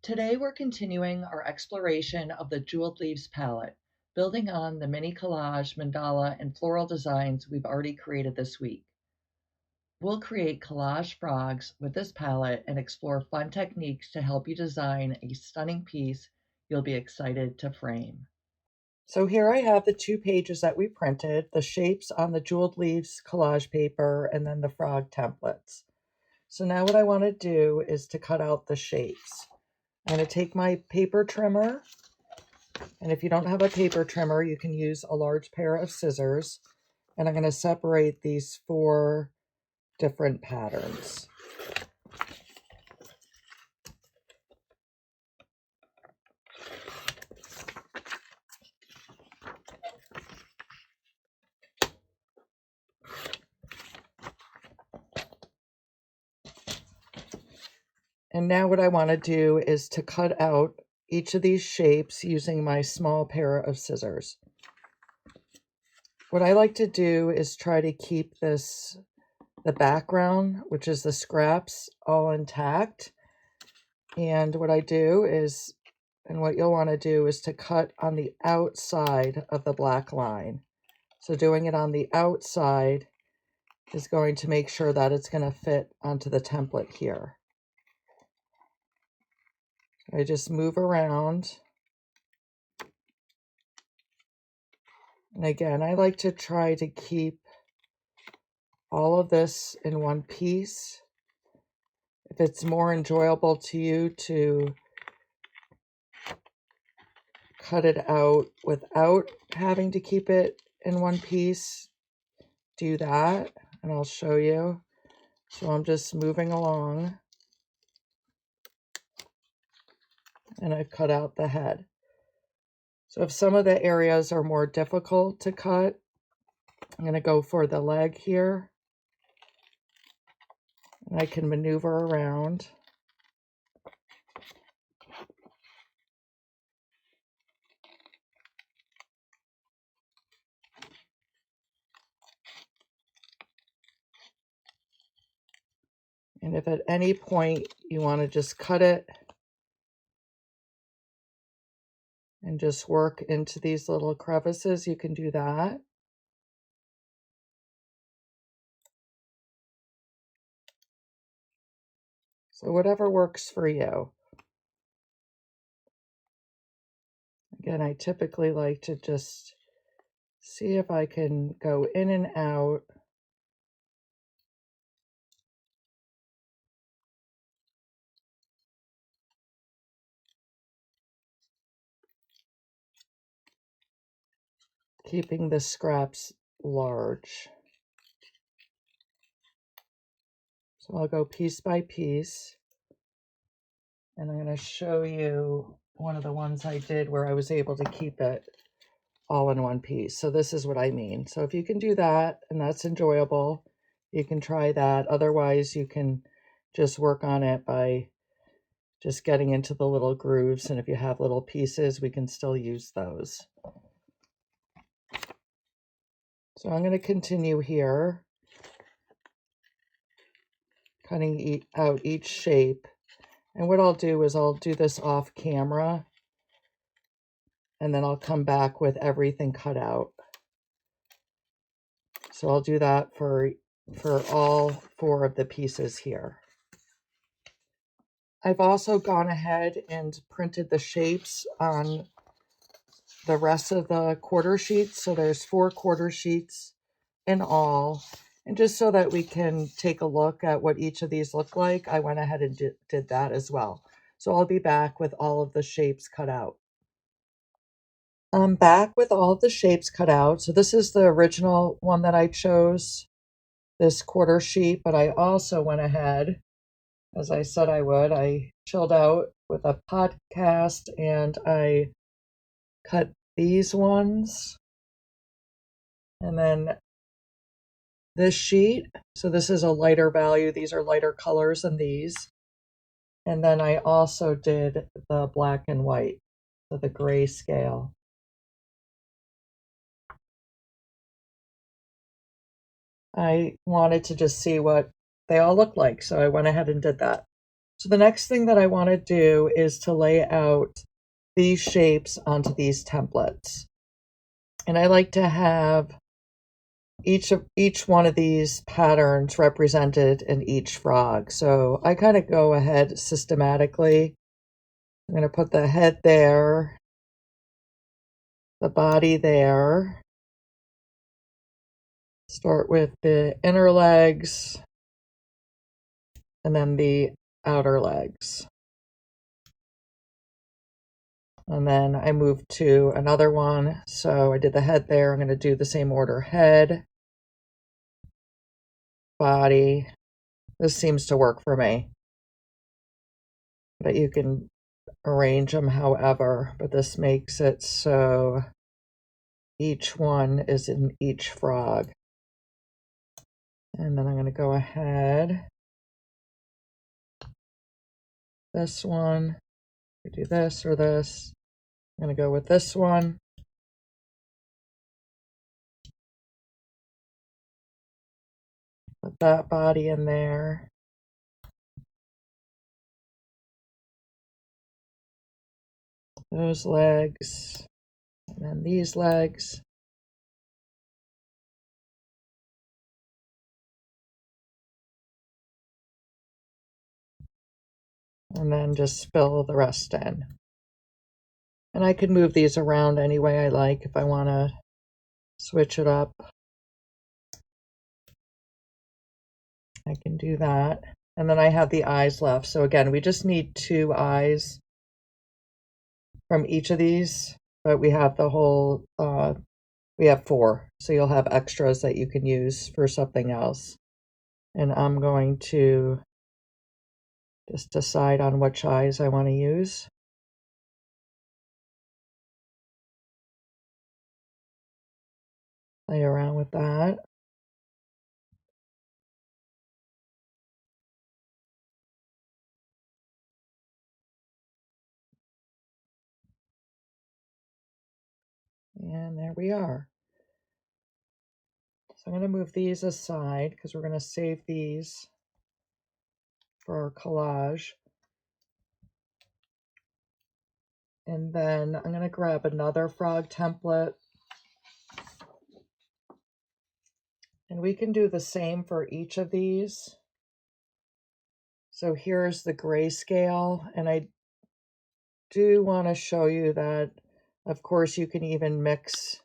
Today we're continuing our exploration of the Jeweled Leaves palette, building on the mini collage, mandala, and floral designs we've already created this week. We'll create collage frogs with this palette and explore fun techniques to help you design a stunning piece you'll be excited to frame. So here I have the 2 pages that we printed, the shapes on the Jeweled Leaves collage paper and then the frog templates. So now what I want to do is to cut out the shapes. I'm going to take my paper trimmer, and if you don't have a paper trimmer, you can use a large pair of scissors, and I'm going to separate these 4 different patterns. And now what I want to do is to cut out each of these shapes using my small pair of scissors. What I like to do is try to keep the background, which is the scraps, all intact. And what I do is, and what you'll want to do is to cut on the outside of the black line. So doing it on the outside is going to make sure that it's going to fit onto the template here. I just move around. And again, I like to try to keep all of this in one piece. If it's more enjoyable to you to cut it out without having to keep it in one piece, do that, and I'll show you. So I'm just moving along, and I've cut out the head. So if some of the areas are more difficult to cut, I'm going to go for the leg here, and I can maneuver around. And if at any point you want to just cut it and just work into these little crevices, you can do that. So whatever works for you. Again, I typically like to just see if I can go in and out. Keeping the scraps large. So I'll go piece by piece, and I'm going to show you one of the ones I did where I was able to keep it all in one piece. So this is what I mean. So if you can do that and that's enjoyable, you can try that. Otherwise, you can just work on it by just getting into the little grooves. And if you have little pieces, we can still use those. So I'm going to continue here, cutting out each shape. And what I'll do is I'll do this off camera, and then I'll come back with everything cut out. So I'll do that for all 4 of the pieces here. I've also gone ahead and printed the shapes on the rest of the quarter sheets. So there's 4 quarter sheets in all. And just so that we can take a look at what each of these look like, I went ahead and did that as well. So I'll be back with all of the shapes cut out. I'm back with all of the shapes cut out. So this is the original one that I chose, this quarter sheet, but I also went ahead, as I said I would, I chilled out with a podcast and I cut these ones. And then this sheet, so this is a lighter value. These are lighter colors than these. And then I also did the black and white, so the gray scale. I wanted to just see what they all look like, so I went ahead and did that. So the next thing that I want to do is to lay out these shapes onto these templates. And I like to have each one of these patterns represented in each frog. So I kind of go ahead systematically. I'm going to put the head there, the body there. Start with the inner legs and then the outer legs. And then I moved to another one. So I did the head there. I'm going to do the same order: head, body. This seems to work for me. But you can arrange them however, but this makes it so each one is in each frog. And then I'm going to go ahead. This one, we do this or this. I'm going to go with this one. Put that body in there. Those legs. And then these legs. And then just fill the rest in. And I could move these around any way I like if I want to switch it up. I can do that. And then I have the eyes left. So again, we just need 2 eyes from each of these, but we have the whole, we have 4. So you'll have extras that you can use for something else. And I'm going to just decide on which eyes I want to use. Play around with that. And there we are. So I'm going to move these aside because we're going to save these for our collage. And then I'm going to grab another frog template. And we can do the same for each of these. So here's the grayscale, and I do want to show you that, of course, you can even mix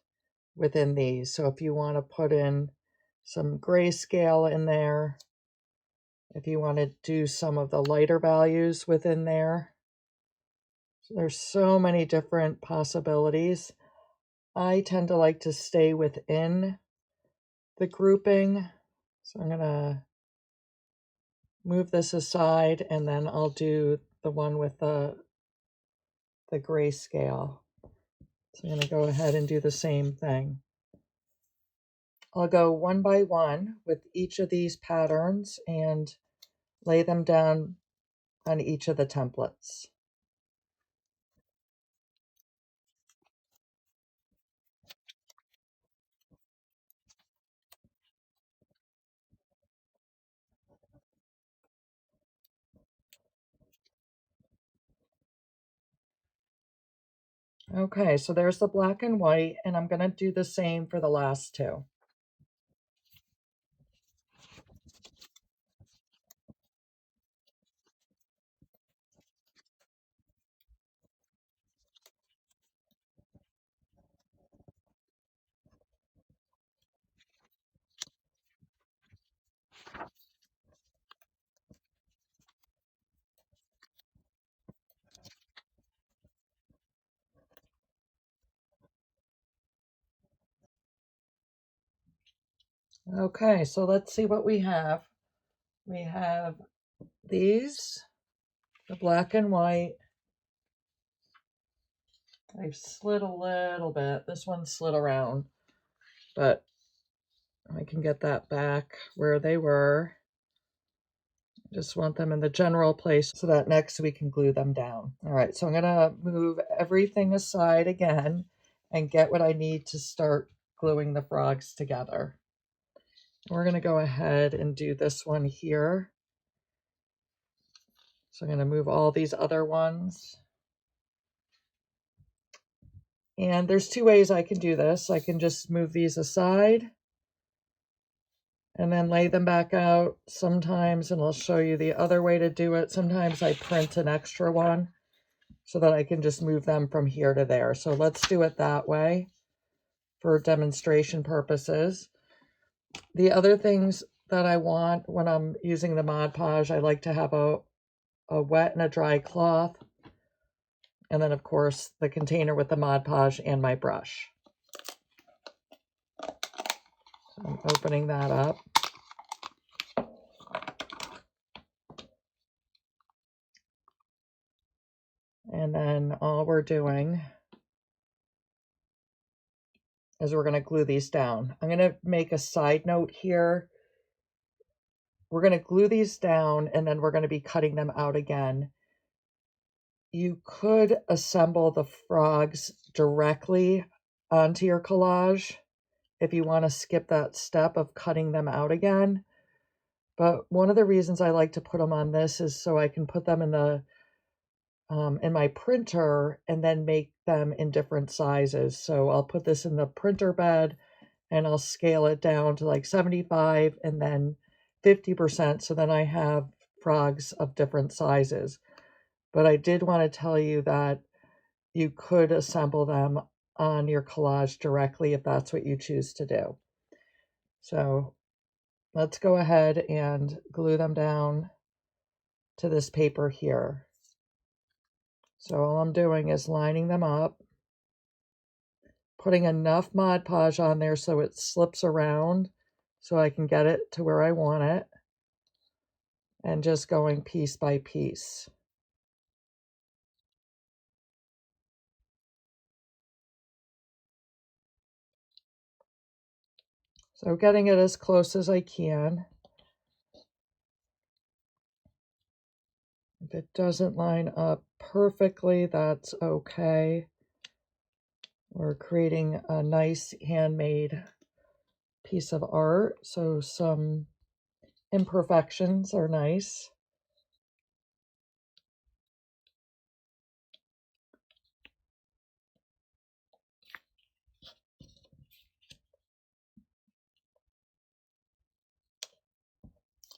within these. So if you want to put in some grayscale in there, if you want to do some of the lighter values within there, so there's so many different possibilities. I tend to like to stay within the grouping. So I'm going to move this aside, and then I'll do the one with the grayscale. So I'm going to go ahead and do the same thing. I'll go one by one with each of these patterns and lay them down on each of the templates. Okay, so there's the black and white, and I'm going to do the same for the last 2. Okay, so let's see what we have. We have these, the black and white. I've slid a little bit. This one slid around, but I can get that back where they were. Just want them in the general place so that next we can glue them down. All right, so I'm gonna move everything aside again and get what I need to start gluing the frogs together. We're gonna go ahead and do this one here. So I'm going to move all these other ones. And there's two ways I can do this. I can just move these aside and then lay them back out sometimes, and I'll show you the other way to do it. Sometimes I print an extra one so that I can just move them from here to there. So let's do it that way for demonstration purposes. The other things that I want when I'm using the Mod Podge, I like to have a wet and a dry cloth. And then, of course, the container with the Mod Podge and my brush. So I'm opening that up. And then all we're doing is we're going to glue these down. I'm going to make a side note here. We're going to glue these down and then we're going to be cutting them out again. You could assemble the frogs directly onto your collage if you want to skip that step of cutting them out again. But one of the reasons I like to put them on this is so I can put them in my printer and then make them in different sizes. So I'll put this in the printer bed and I'll scale it down to like 75 and then 50%. So then I have frogs of different sizes. But I did want to tell you that you could assemble them on your collage directly if that's what you choose to do. So let's go ahead and glue them down to this paper here. So all I'm doing is lining them up, putting enough Mod Podge on there so it slips around so I can get it to where I want it, and just going piece by piece. So getting it as close as I can. If it doesn't line up perfectly, that's okay. We're creating a nice handmade piece of art, so some imperfections are nice.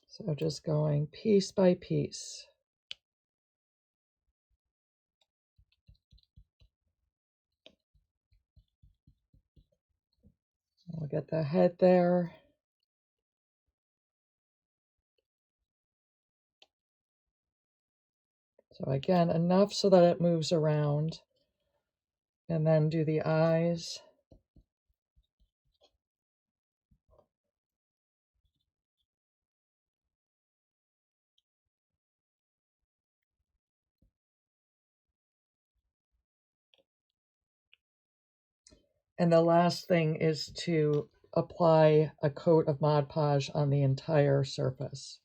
So just going piece by piece. We'll get the head there. So again, enough so that it moves around. And then do the eyes. And the last thing is to apply a coat of Mod Podge on the entire surface.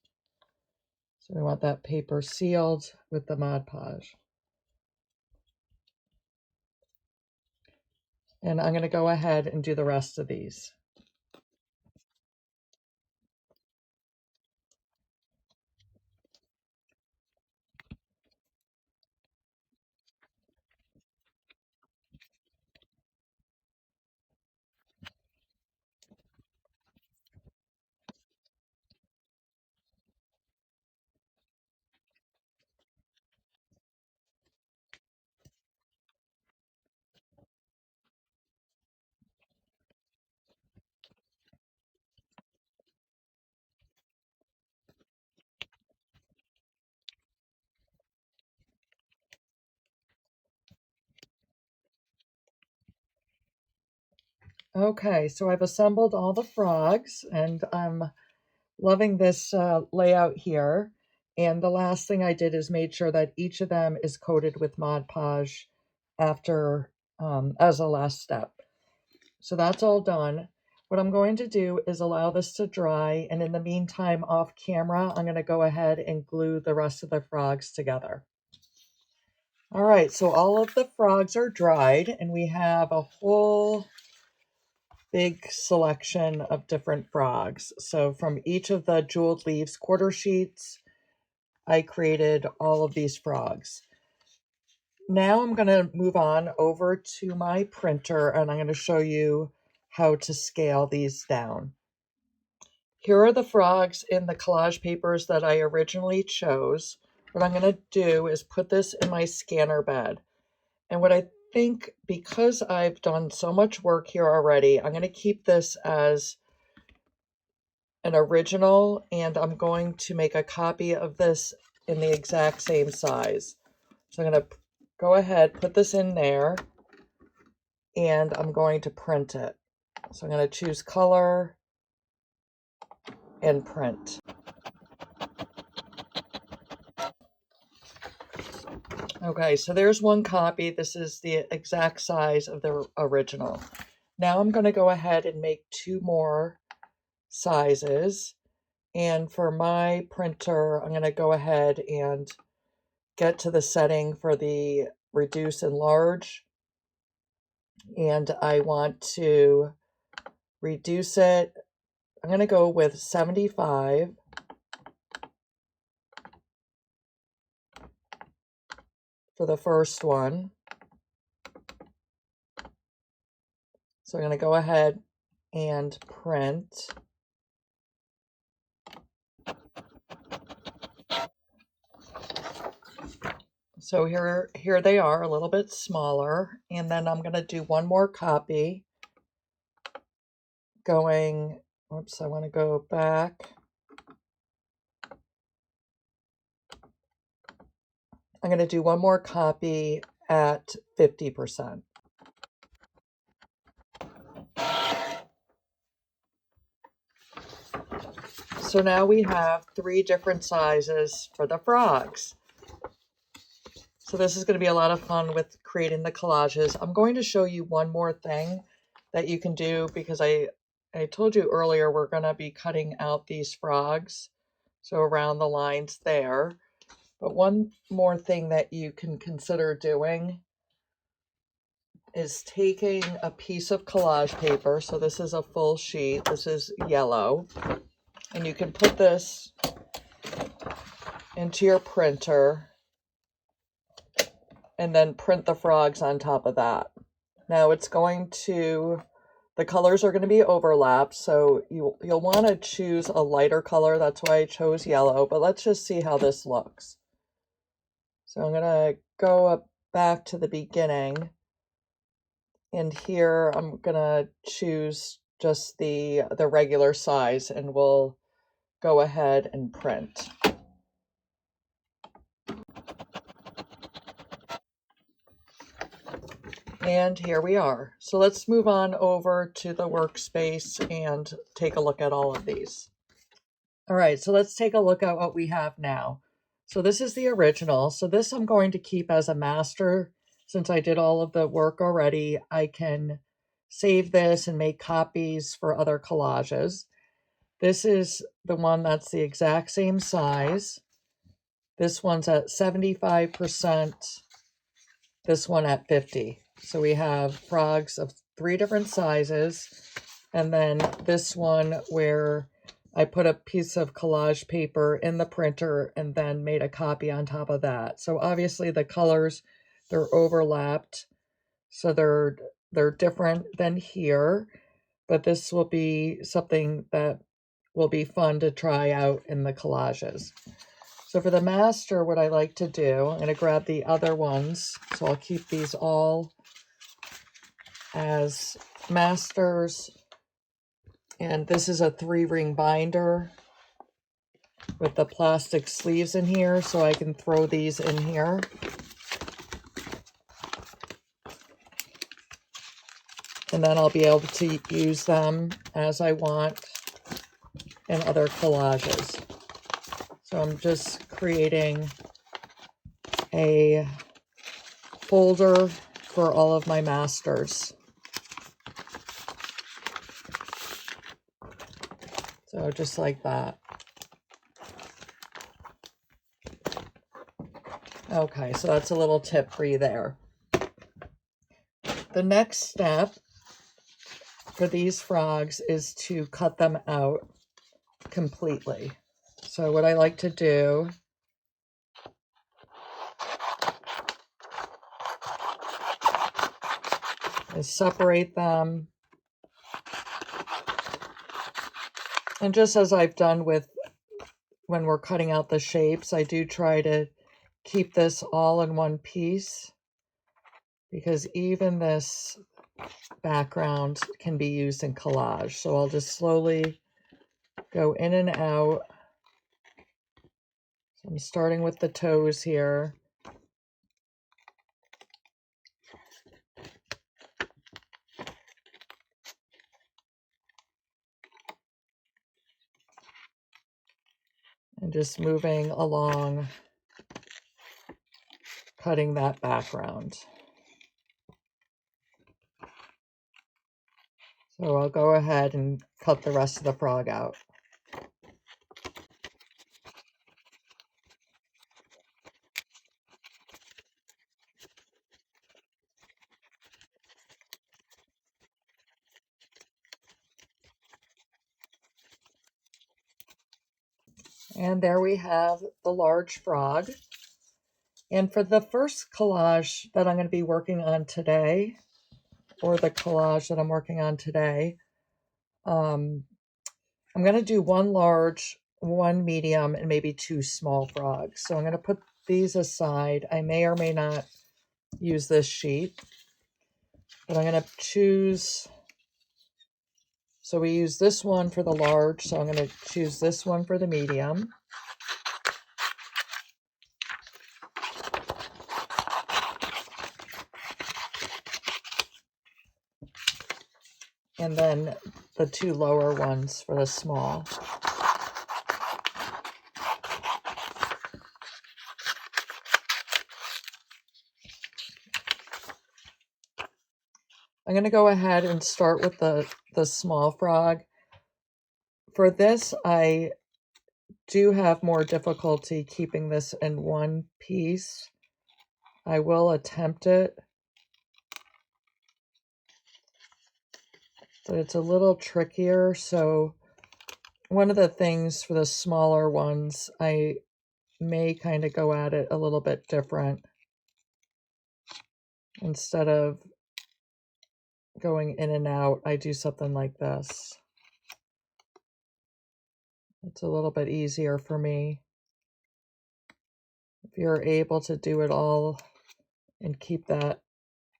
So we want that paper sealed with the Mod Podge. And I'm going to go ahead and do the rest of these. Okay, so I've assembled all the frogs and I'm loving this layout here. And the last thing I did is made sure that each of them is coated with Mod Podge after, as a last step. So that's all done. What I'm going to do is allow this to dry. And in the meantime, off camera, I'm going to go ahead and glue the rest of the frogs together. All right, so all of the frogs are dried and we have a whole big selection of different frogs. So from each of the jeweled leaves quarter sheets, I created all of these frogs. Now I'm going to move on over to my printer and I'm going to show you how to scale these down. Here are the frogs in the collage papers that I originally chose. What I'm going to do is put this in my scanner bed. And what I think, because I've done so much work here already, I'm going to keep this as an original, and I'm going to make a copy of this in the exact same size. So I'm going to go ahead, put this in there, and I'm going to print it. So I'm going to choose color and print. Okay, so there's one copy. This is the exact size of the original. Now I'm going to go ahead and make 2 more sizes. And for my printer, I'm going to go ahead and get to the setting for the reduce and enlarge. And I want to reduce it. I'm going to go with 75. For the first one. So I'm going to go ahead and print. So here they are, a little bit smaller. And then I'm going to do one more copy. Going, oops, I want to go back. I'm going to do one more copy at 50%. So now we have 3 different sizes for the frogs. So this is going to be a lot of fun with creating the collages. I'm going to show you one more thing that you can do because I told you earlier we're going to be cutting out these frogs. So around the lines there. But one more thing that you can consider doing is taking a piece of collage paper. So this is a full sheet. This is yellow. And you can put this into your printer and then print the frogs on top of that. Now it's going to, the colors are going to be overlapped, so you'll want to choose a lighter color. That's why I chose yellow, but let's just see how this looks. So I'm going to go up back to the beginning, and here I'm going to choose just the regular size, and we'll go ahead and print. And here we are. So let's move on over to the workspace and take a look at all of these. All right, so let's take a look at what we have now. So this is the original. So this I'm going to keep as a master. Since I did all of the work already, I can save this and make copies for other collages. This is the one that's the exact same size. This one's at 75%. This one at 50. So we have frogs of 3 different sizes. And then this one where I put a piece of collage paper in the printer and then made a copy on top of that. So obviously the colors, they're overlapped. So they're different than here. But this will be something that will be fun to try out in the collages. So for the master, what I like to do, I'm going to grab the other ones. So I'll keep these all as masters. And this is a 3-ring binder with the plastic sleeves in here, so I can throw these in here. And then I'll be able to use them as I want in other collages. So I'm just creating a folder for all of my masters. So just like that. Okay, so that's a little tip for you there. The next step for these frogs is to cut them out completely. So what I like to do is separate them. And just as I've done with when we're cutting out the shapes, I do try to keep this all in one piece, because even this background can be used in collage. So I'll just slowly go in and out. So I'm starting with the toes here. And just moving along, cutting that background. So I'll go ahead and cut the rest of the frog out. And there we have the large frog. And for the first collage that I'm going to be working on today, or the collage that I'm working on today, I'm going to do one large, one medium, and maybe two small frogs. So I'm going to put these aside. I may or may not use this sheet, but I'm going to choose. So we use this one for the large, so I'm going to choose this one for the medium. And then the two lower ones for the small. I'm going to go ahead and start with the small frog. For this, I do have more difficulty keeping this in one piece. I will attempt it, but it's a little trickier. So one of the things for the smaller ones, I may kind of go at it a little bit different. Instead of going in and out, I do something like this. It's a little bit easier for me. If you're able to do it all and keep that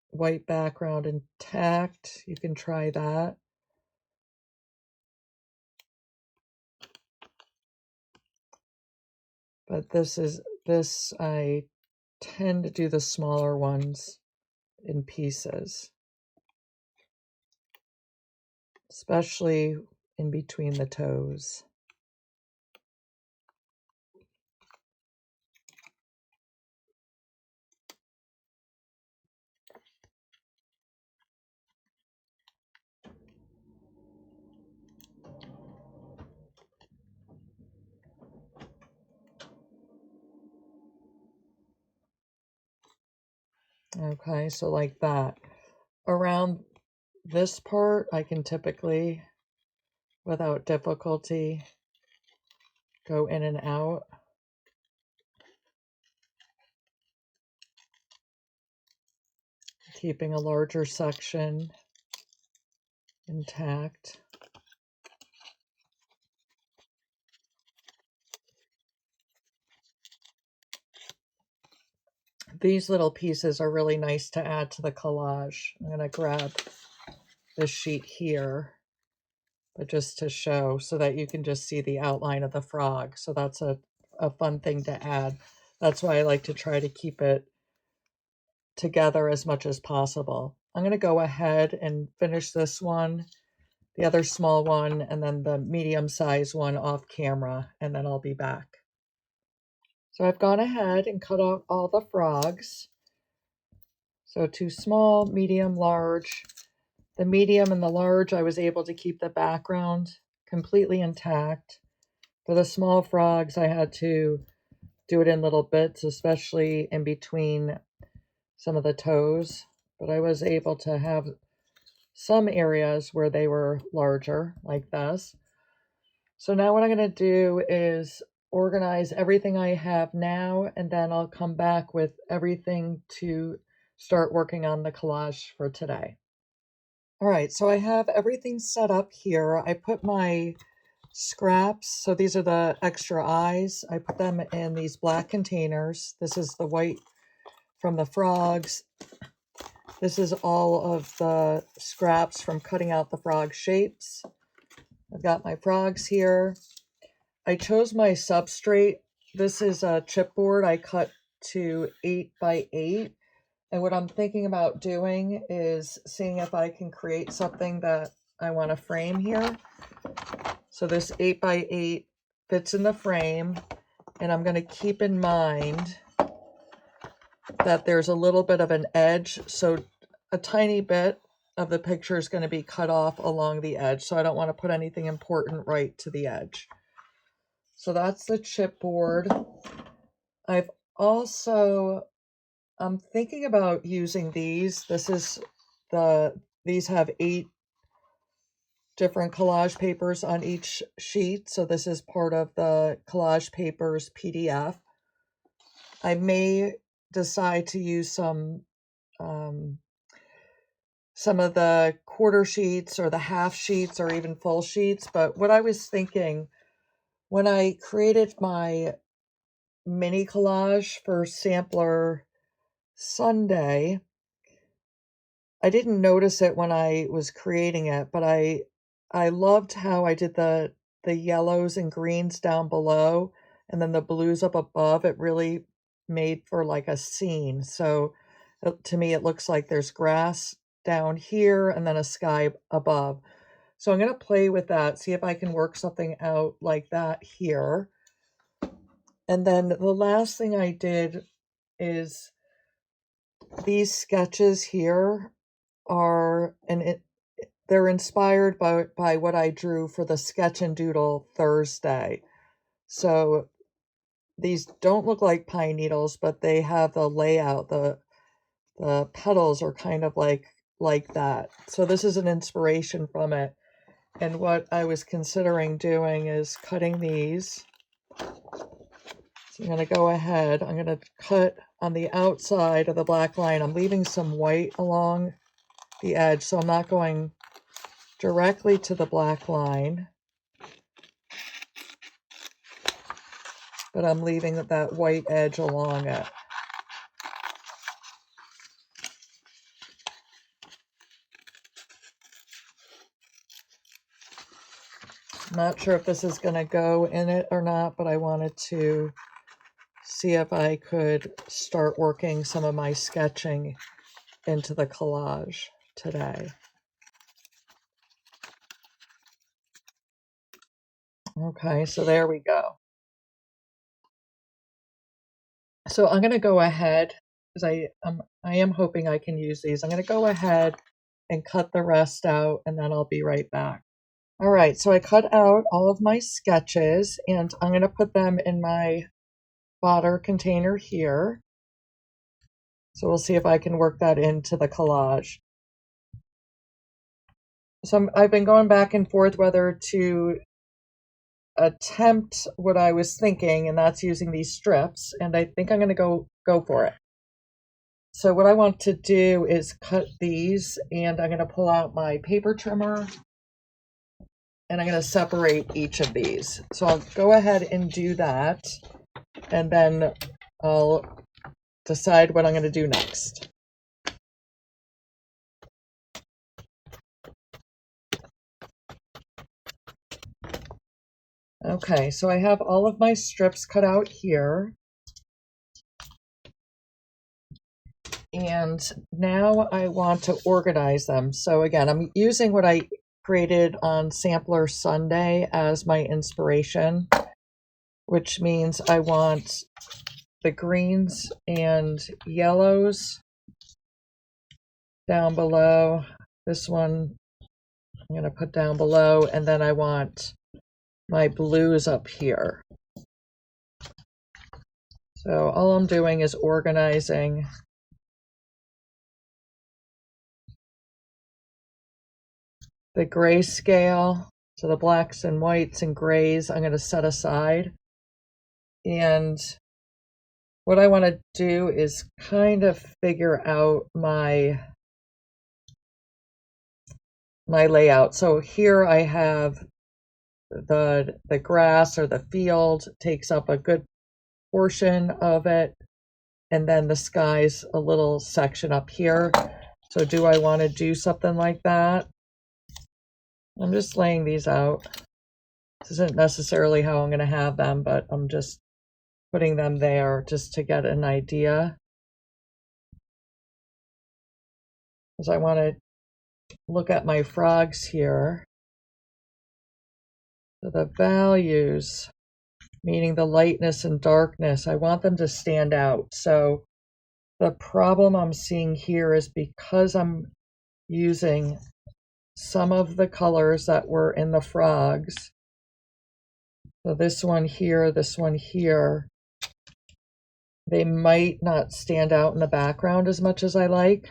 white background intact, you can try that. But this I tend to do the smaller ones in pieces, especially in between the toes. Okay, so like that. Around this part, I can typically, without difficulty, go in and out. Keeping a larger section intact. These little pieces are really nice to add to the collage. I'm going to grab this sheet here, but just to show so that you can just see the outline of the frog. So that's a fun thing to add. That's why I like to try to keep it together as much as possible. I'm going to go ahead and finish this one, the other small one, and then the medium-sized one off camera, and then I'll be back. So I've gone ahead and cut out all the frogs. So two small, medium, large. The medium and the large, I was able to keep the background completely intact. For the small frogs, I had to do it in little bits, especially in between some of the toes. But I was able to have some areas where they were larger, like this. So now what I'm going to do is organize everything I have now, and then I'll come back with everything to start working on the collage for today. All right, so I have everything set up here. I put my scraps, so these are the extra eyes. I put them in these black containers. This is the white from the frogs. This is all of the scraps from cutting out the frog shapes. I've got my frogs here. I chose my substrate. This is a chipboard I cut to 8 by 8. And what I'm thinking about doing is seeing if I can create something that I want to frame here. So this 8 by 8 fits in the frame, and I'm going to keep in mind that there's a little bit of an edge. So a tiny bit of the picture is going to be cut off along the edge. So I don't want to put anything important right to the edge. So that's the chipboard. I've also, I'm thinking about using these. These have 8 different collage papers on each sheet. So this is part of the collage papers PDF. I may decide to use some of the quarter sheets or the half sheets or even full sheets. But what I was thinking when I created my mini collage for Sampler Sunday, I didn't notice it when I was creating it, but I loved how I did the yellows and greens down below and then the blues up above. It really made for like a scene. So to me, it looks like there's grass down here and then a sky above. So I'm going to play with that, see if I can work something out like that here. And then the last thing I did is these sketches here they're inspired by what I drew for the Sketch and Doodle Thursday. So these don't look like pine needles, but they have the layout. The petals are kind of like that. So this is an inspiration from it. And what I was considering doing is cutting these. So I'm going to go ahead. I'm going to cut on the outside of the black line. I'm leaving some white along the edge, so I'm not going directly to the black line, but I'm leaving that white edge along it. I'm not sure if this is going to go in it or not, but I wanted to see if I could start working some of my sketching into the collage today. Okay, so there we go. So I'm going to go ahead, because I am hoping I can use these. I'm going to go ahead and cut the rest out, and then I'll be right back. All right, so I cut out all of my sketches, and I'm going to put them in my fodder container here. So we'll see if I can work that into the collage. So I've been going back and forth whether to attempt what I was thinking, and that's using these strips, and I think I'm going to go for it. So what I want to do is cut these, and I'm going to pull out my paper trimmer, and I'm going to separate each of these. So I'll go ahead and do that, and then I'll decide what I'm going to do next. Okay, so I have all of my strips cut out here. And now I want to organize them. So again, I'm using what I created on Sampler Sunday as my inspiration, which means I want the greens and yellows down below. This one I'm going to put down below, and then I want my blues up here. So all I'm doing is organizing the grayscale. So the blacks and whites and grays I'm going to set aside. And what I want to do is kind of figure out my my layout. So here I have the grass or the field takes up a good portion of it, and then the sky's a little section up here. So do I want to do something like that? I'm just laying these out. This isn't necessarily how I'm going to have them, but I'm just putting them there just to get an idea. Because I want to look at my frogs here. So the values, meaning the lightness and darkness, I want them to stand out. So the problem I'm seeing here is because I'm using some of the colors that were in the frogs. So this one here, they might not stand out in the background as much as I like.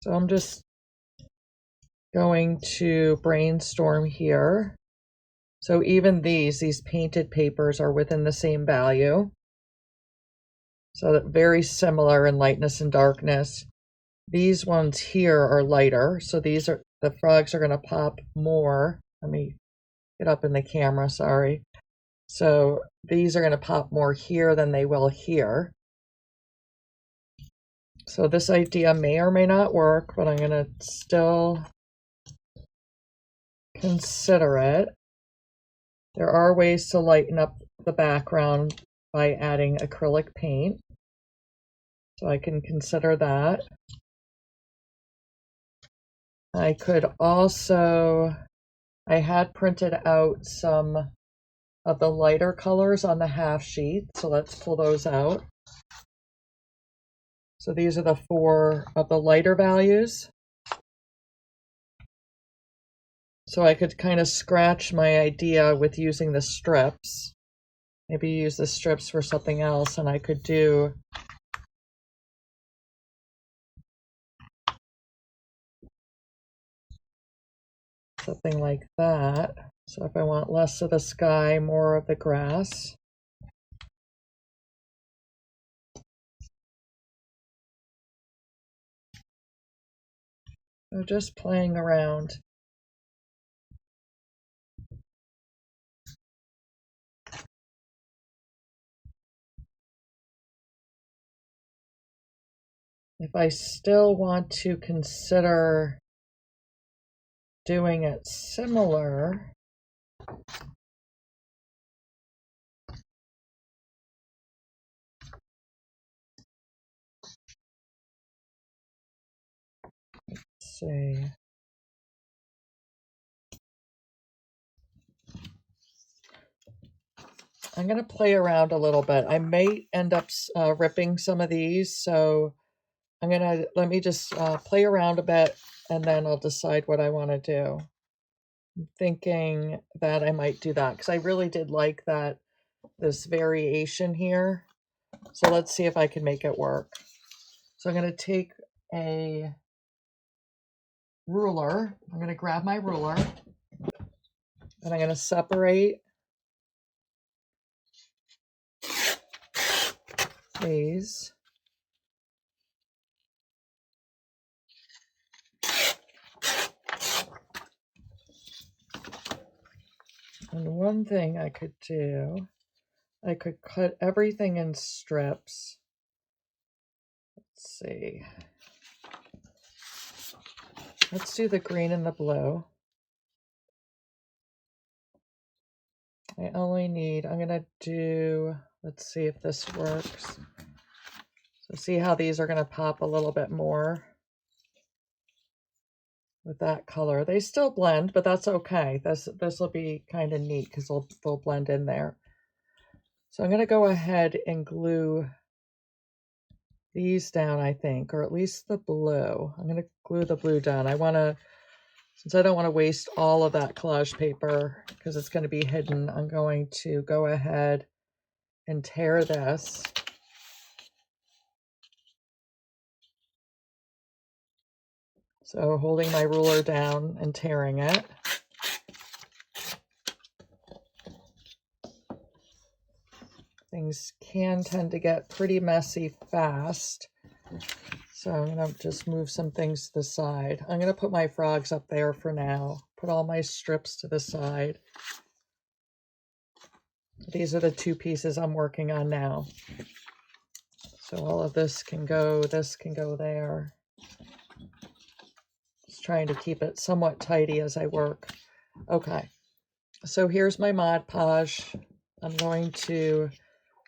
So I'm just going to brainstorm here. So even these painted papers are within the same value. So that very similar in lightness and darkness. These ones here are lighter. So these are, the frogs are going to pop more. Let me get up in the camera, sorry. So these are going to pop more here than they will here. So this idea may or may not work, but I'm going to still consider it. There are ways to lighten up the background by adding acrylic paint. So I can consider that. I could also, I had printed out some of the lighter colors on the half sheet. So let's pull those out. So these are the 4 of the lighter values. So I could kind of scratch my idea with using the strips. Maybe use the strips for something else, and I could do something like that. So if I want less of the sky, more of the grass. So just playing around. If I still want to consider doing it similar, let's see. I'm going to play around a little bit. I may end up ripping some of these, so I'm going to, let me just play around a bit, and then I'll decide what I want to do. I'm thinking that I might do that, because I really did like that, this variation here. So let's see if I can make it work. So I'm going to take a ruler. I'm going to grab my ruler, and I'm going to separate these. And one thing I could do, I could cut everything in strips. Let's see. Let's do the green and the blue. I only need, I'm going to do, let's see if this works. So see how these are going to pop a little bit more with that color. They still blend, but that's okay. This will be kind of neat because they'll blend in there. So I'm going to go ahead and glue these down, I think, or at least the blue. I'm going to glue the blue down. I want to, since I don't want to waste all of that collage paper because it's going to be hidden, I'm going to go ahead and tear this. So holding my ruler down and tearing it. Things can tend to get pretty messy fast. So I'm going to just move some things to the side. I'm going to put my frogs up there for now. Put all my strips to the side. These are the two pieces I'm working on now. So all of this can go there. Just trying to keep it somewhat tidy as I work. Okay, so here's my Mod Podge. I'm going to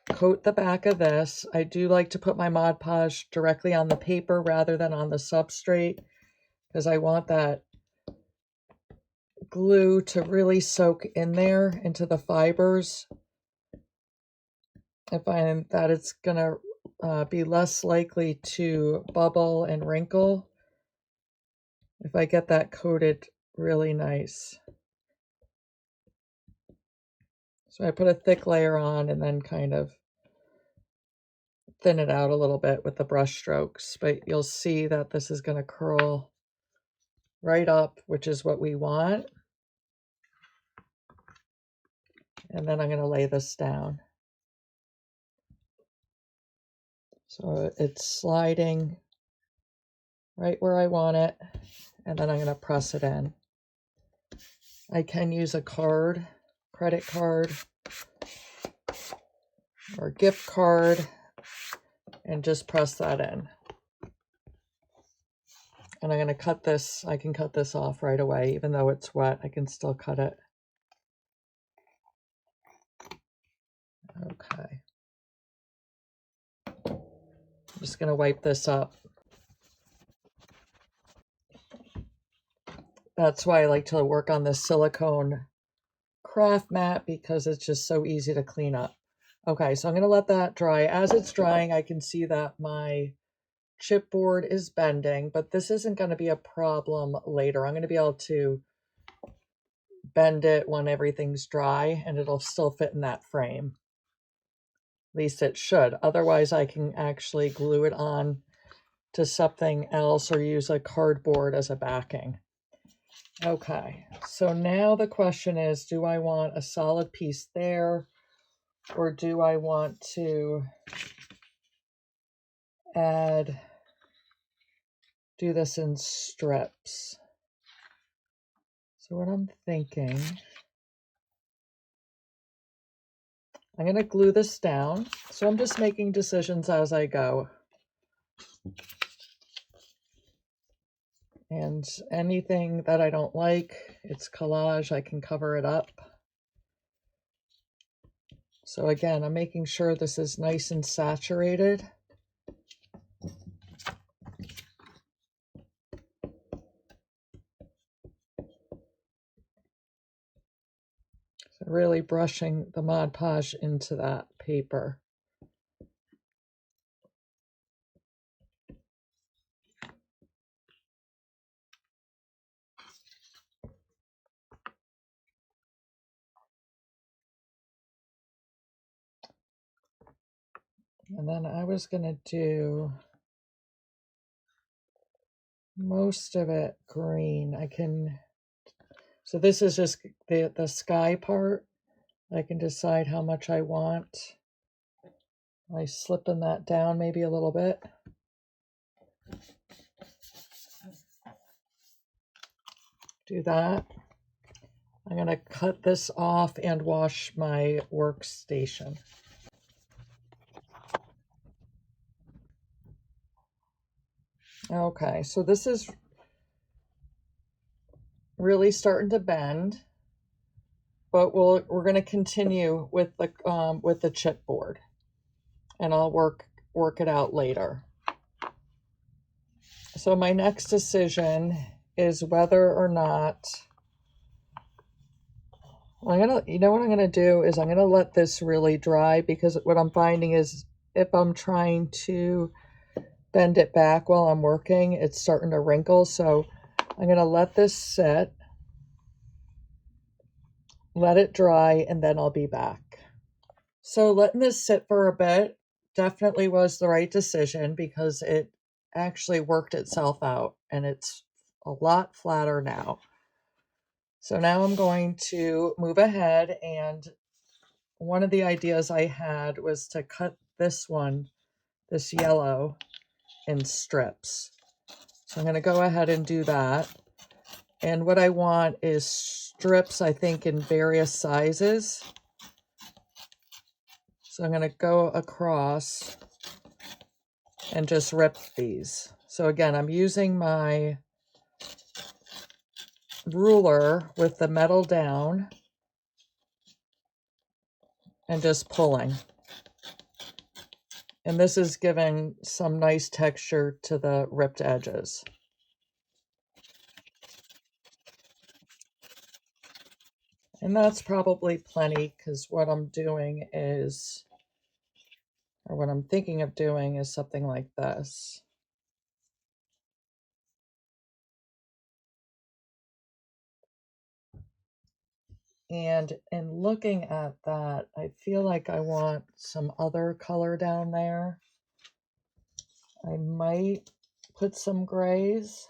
coat the back of this. I do like to put my Mod Podge directly on the paper rather than on the substrate because I want that glue to really soak in there into the fibers. I find that it's going to be less likely to bubble and wrinkle if I get that coated really nice. So I put a thick layer on and then kind of thin it out a little bit with the brush strokes, but you'll see that this is going to curl right up, which is what we want. And then I'm going to lay this down. So it's sliding right where I want it, and then I'm going to press it in. I can use a card, credit card, or gift card, and just press that in. And I'm going to cut this, I can cut this off right away, even though it's wet, I can still cut it. Okay. I'm just going to wipe this up. That's why I like to work on this silicone craft mat, because it's just so easy to clean up. Okay, so I'm going to let that dry. As it's drying, I can see that my chipboard is bending, but this isn't going to be a problem later. I'm going to be able to bend it when everything's dry, and it'll still fit in that frame. At least it should. Otherwise, I can actually glue it on to something else or use a cardboard as a backing. Okay, so now the question is, do I want a solid piece there, or do I want to do this in strips? So what I'm thinking, I'm going to glue this down. So I'm just making decisions as I go. And anything that I don't like, it's collage, I can cover it up. So again, I'm making sure this is nice and saturated. So really brushing the Mod Podge into that paper. And then I was going to do most of it green. So this is just the sky part. I can decide how much I want. I slipping that down maybe a little bit. Do that. I'm going to cut this off and wash my workstation. Okay, so this is really starting to bend, but we're going to continue with the chipboard, and I'll work it out later. So my next decision is whether or not what I'm gonna do is I'm gonna let this really dry, because what I'm finding is if I'm trying to bend it back while I'm working, it's starting to wrinkle. So I'm gonna let this sit, let it dry, and then I'll be back. So letting this sit for a bit definitely was the right decision, because it actually worked itself out and it's a lot flatter now. So now I'm going to move ahead, and one of the ideas I had was to cut this yellow, in strips. So I'm going to go ahead and do that. And what I want is strips, I think, in various sizes. So I'm going to go across and just rip these. So again, I'm using my ruler with the metal down and just pulling. And this is giving some nice texture to the ripped edges. And that's probably plenty, because what I'm doing is, or what I'm thinking of doing is something like this. And in looking at that, I feel like I want some other color down there. I might put some grays.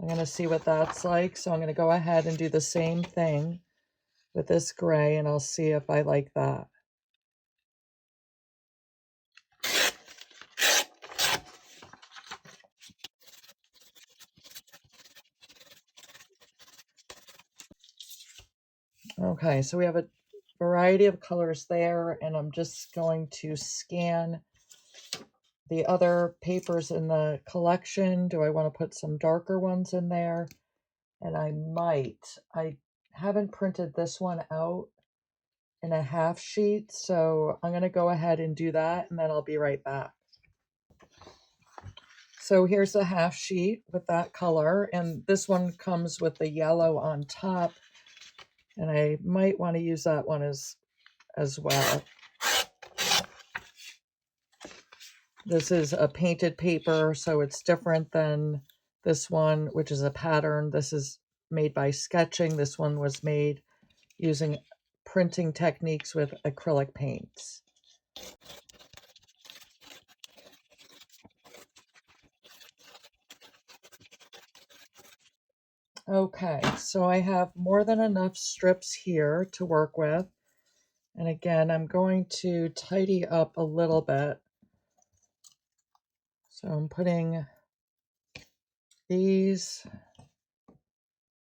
I'm going to see what that's like. So I'm going to go ahead and do the same thing with this gray, and I'll see if I like that. Okay, so we have a variety of colors there, and I'm just going to scan the other papers in the collection. Do I want to put some darker ones in there? And I might. I haven't printed this one out in a half sheet, so I'm going to go ahead and do that, and then I'll be right back. So here's the half sheet with that color, and this one comes with the yellow on top, and I might want to use that one as well. This is a painted paper, so it's different than this one, which is a pattern. This is made by sketching. This one was made using printing techniques with acrylic paints. Okay, so I have more than enough strips here to work with. And again, I'm going to tidy up a little bit. So I'm putting these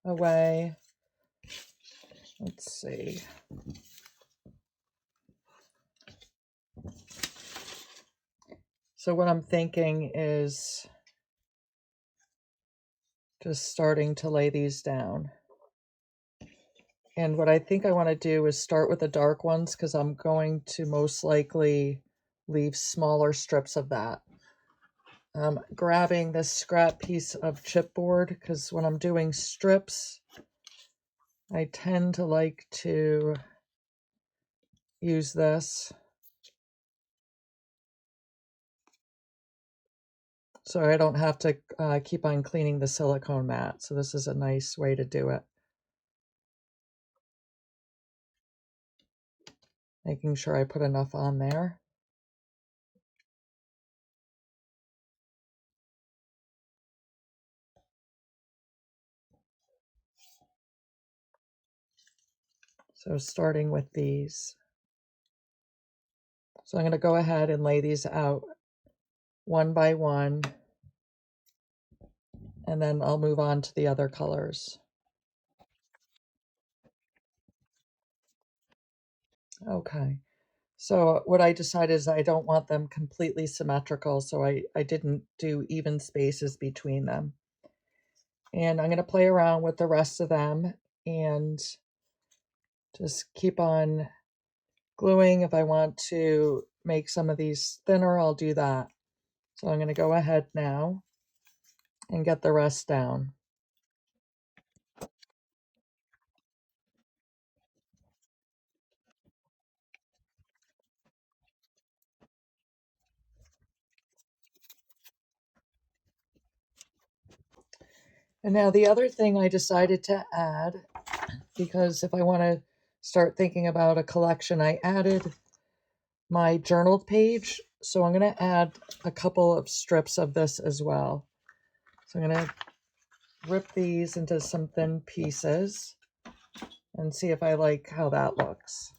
away. Let's see. So what I'm thinking is just starting to lay these down. And what I think I want to do is start with the dark ones, because I'm going to most likely leave smaller strips of that. Grabbing this scrap piece of chipboard, because when I'm doing strips, I tend to like to use this. So I don't have to keep on cleaning the silicone mat. So this is a nice way to do it. Making sure I put enough on there. So starting with these. So I'm going to go ahead and lay these out one by one, and then I'll move on to the other colors. Okay. So what I decided is I don't want them completely symmetrical, so I didn't do even spaces between them. And I'm going to play around with the rest of them and just keep on gluing. If I want to make some of these thinner, I'll do that. So I'm going to go ahead now and get the rest down. And now the other thing I decided to add, because if I want to start thinking about a collection, I added my journal page. So I'm going to add a couple of strips of this as well. So I'm going to rip these into some thin pieces and see if I like how that looks.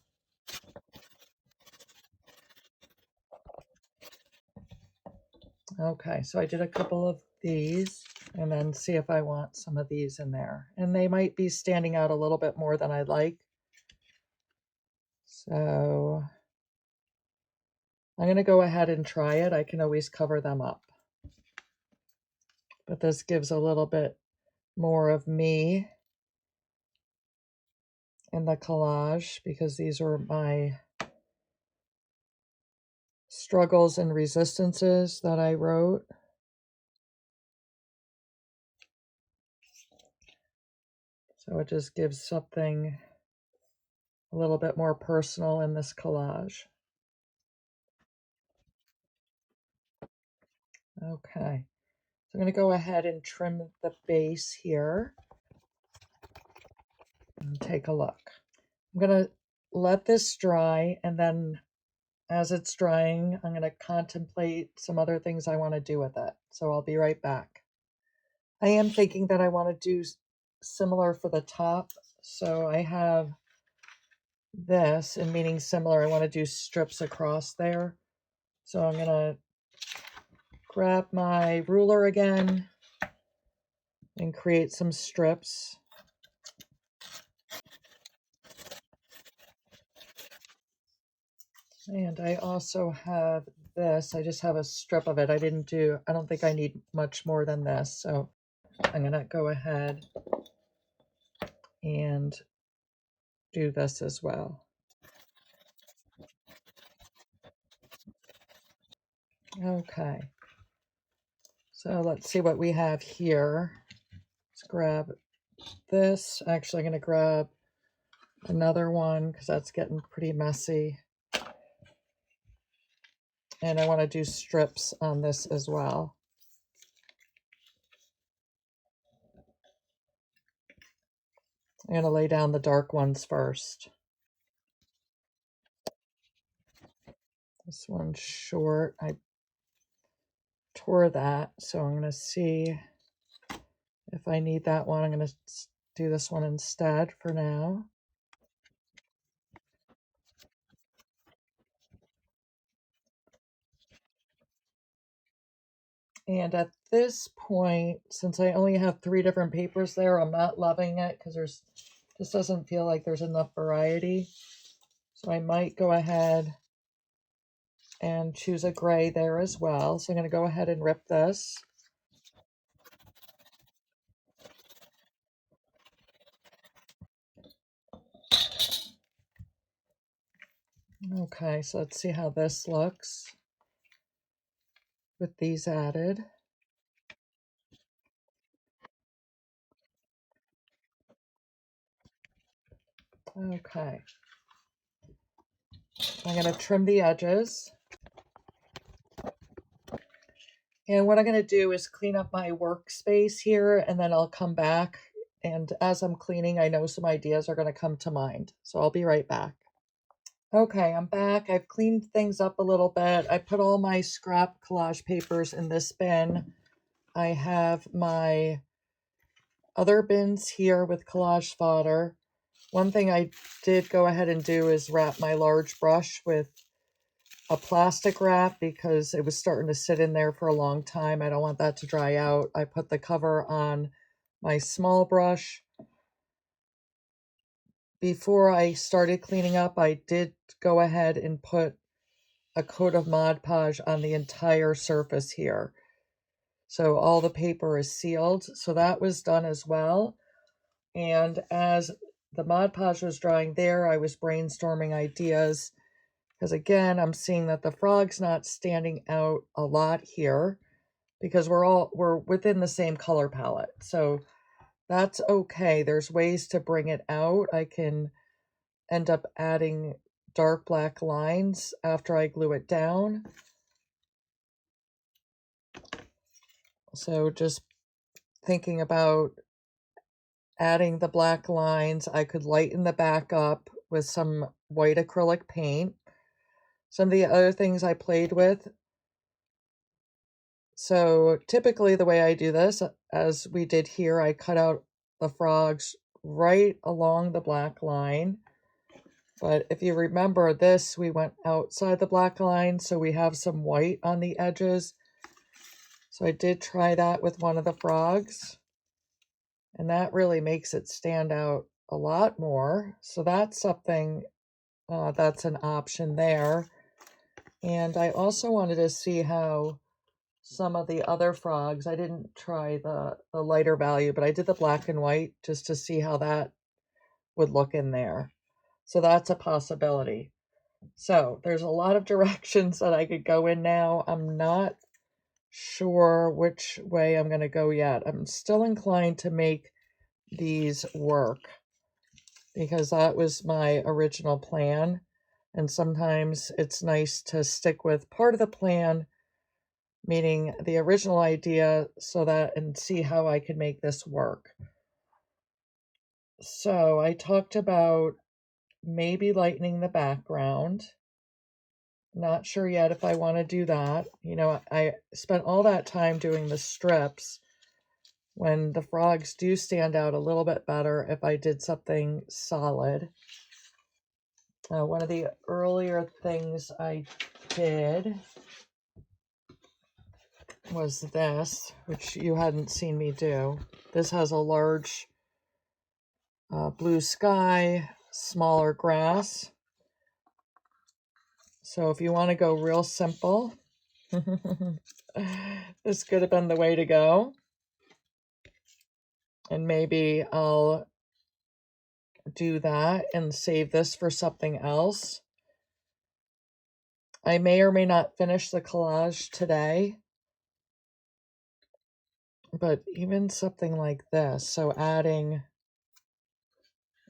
Okay, so I did a couple of these and then see if I want some of these in there. And they might be standing out a little bit more than I'd like. So I'm going to go ahead and try it. I can always cover them up. But this gives a little bit more of me in the collage because these were my struggles and resistances that I wrote. So it just gives something a little bit more personal in this collage. Okay, so I'm going to go ahead and trim the base here and take a look. I'm going to let this dry, and then as it's drying, I'm going to contemplate some other things I want to do with it. So I'll be right back. I am thinking that I want to do similar for the top. So I have this, and meaning similar, I want to do strips across there. So I'm going to grab my ruler again and create some strips. And I also have this. I just have a strip of it. I don't think I need much more than this. So I'm going to go ahead and do this as well. Okay. So let's see what we have here. Let's grab this. Actually, I'm going to grab another one because that's getting pretty messy. And I want to do strips on this as well. I'm going to lay down the dark ones first. This one's short. I tore that, so I'm going to see if I need that one. I'm going to do this one instead for now. And at this point, since I only have 3 different papers there, I'm not loving it because this doesn't feel like there's enough variety. So I might go ahead and choose a gray there as well. So I'm going to go ahead and rip this. Okay, so let's see how this looks with these added. Okay. I'm going to trim the edges. And what I'm going to do is clean up my workspace here, and then I'll come back. And as I'm cleaning, I know some ideas are going to come to mind. So I'll be right back. Okay, I'm back. I've cleaned things up a little bit. I put all my scrap collage papers in this bin. I have my other bins here with collage fodder. One thing I did go ahead and do is wrap my large brush with a plastic wrap because it was starting to sit in there for a long time. I don't want that to dry out. I put the cover on my small brush. Before I started cleaning up, I did go ahead and put a coat of Mod Podge on the entire surface here. So all the paper is sealed. So that was done as well. And as the Mod Podge was drying there, I was brainstorming ideas. Because again, I'm seeing that the frog's not standing out a lot here because we're within the same color palette. So that's okay. There's ways to bring it out. I can end up adding dark black lines after I glue it down. So just thinking about adding the black lines, I could lighten the back up with some white acrylic paint. Some of the other things I played with. So typically the way I do this, as we did here, I cut out the frogs right along the black line. But if you remember this, we went outside the black line, so we have some white on the edges. So I did try that with one of the frogs, and that really makes it stand out a lot more. So that's something that's an option there. And I also wanted to see how some of the other frogs, I didn't try the lighter value, but I did the black and white just to see how that would look in there. So that's a possibility. So there's a lot of directions that I could go in now. I'm not sure which way I'm going to go yet. I'm still inclined to make these work because that was my original plan. And sometimes it's nice to stick with part of the plan, meaning the original idea, so that and see how I can make this work. So I talked about maybe lightening the background. Not sure yet if I want to do that. You know, I spent all that time doing the strips when the frogs do stand out a little bit better if I did something solid. One of the earlier things I did was this, which you hadn't seen me do. This has a large blue sky, smaller grass. So if you want to go real simple, this could have been the way to go. And maybe I'll do that and save this for something else. I may or may not finish the collage today, but even something like this, so adding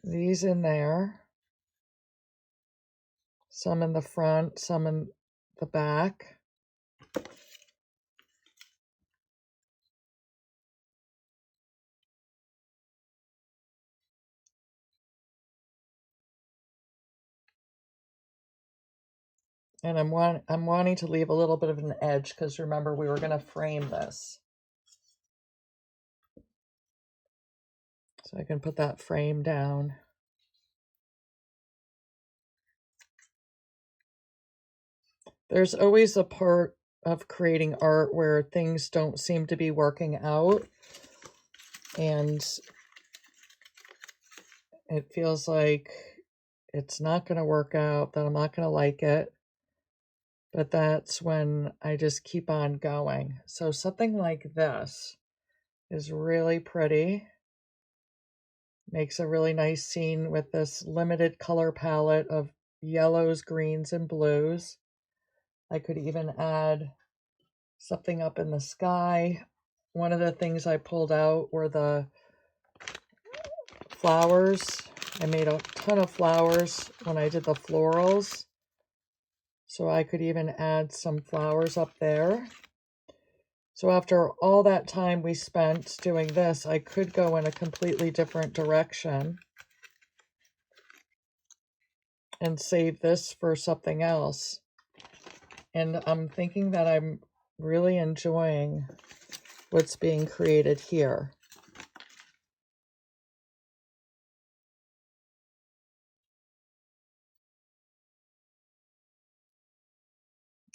these in there, some in the front, some in the back. And I'm wanting to leave a little bit of an edge because remember we were going to frame this. So I can put that frame down. There's always a part of creating art where things don't seem to be working out. And it feels like it's not going to work out, that I'm not going to like it. But that's when I just keep on going. So something like this is really pretty. Makes a really nice scene with this limited color palette of yellows, greens, and blues. I could even add something up in the sky. One of the things I pulled out were the flowers. I made a ton of flowers when I did the florals. So I could even add some flowers up there. So after all that time we spent doing this, I could go in a completely different direction and save this for something else. And I'm thinking that I'm really enjoying what's being created here.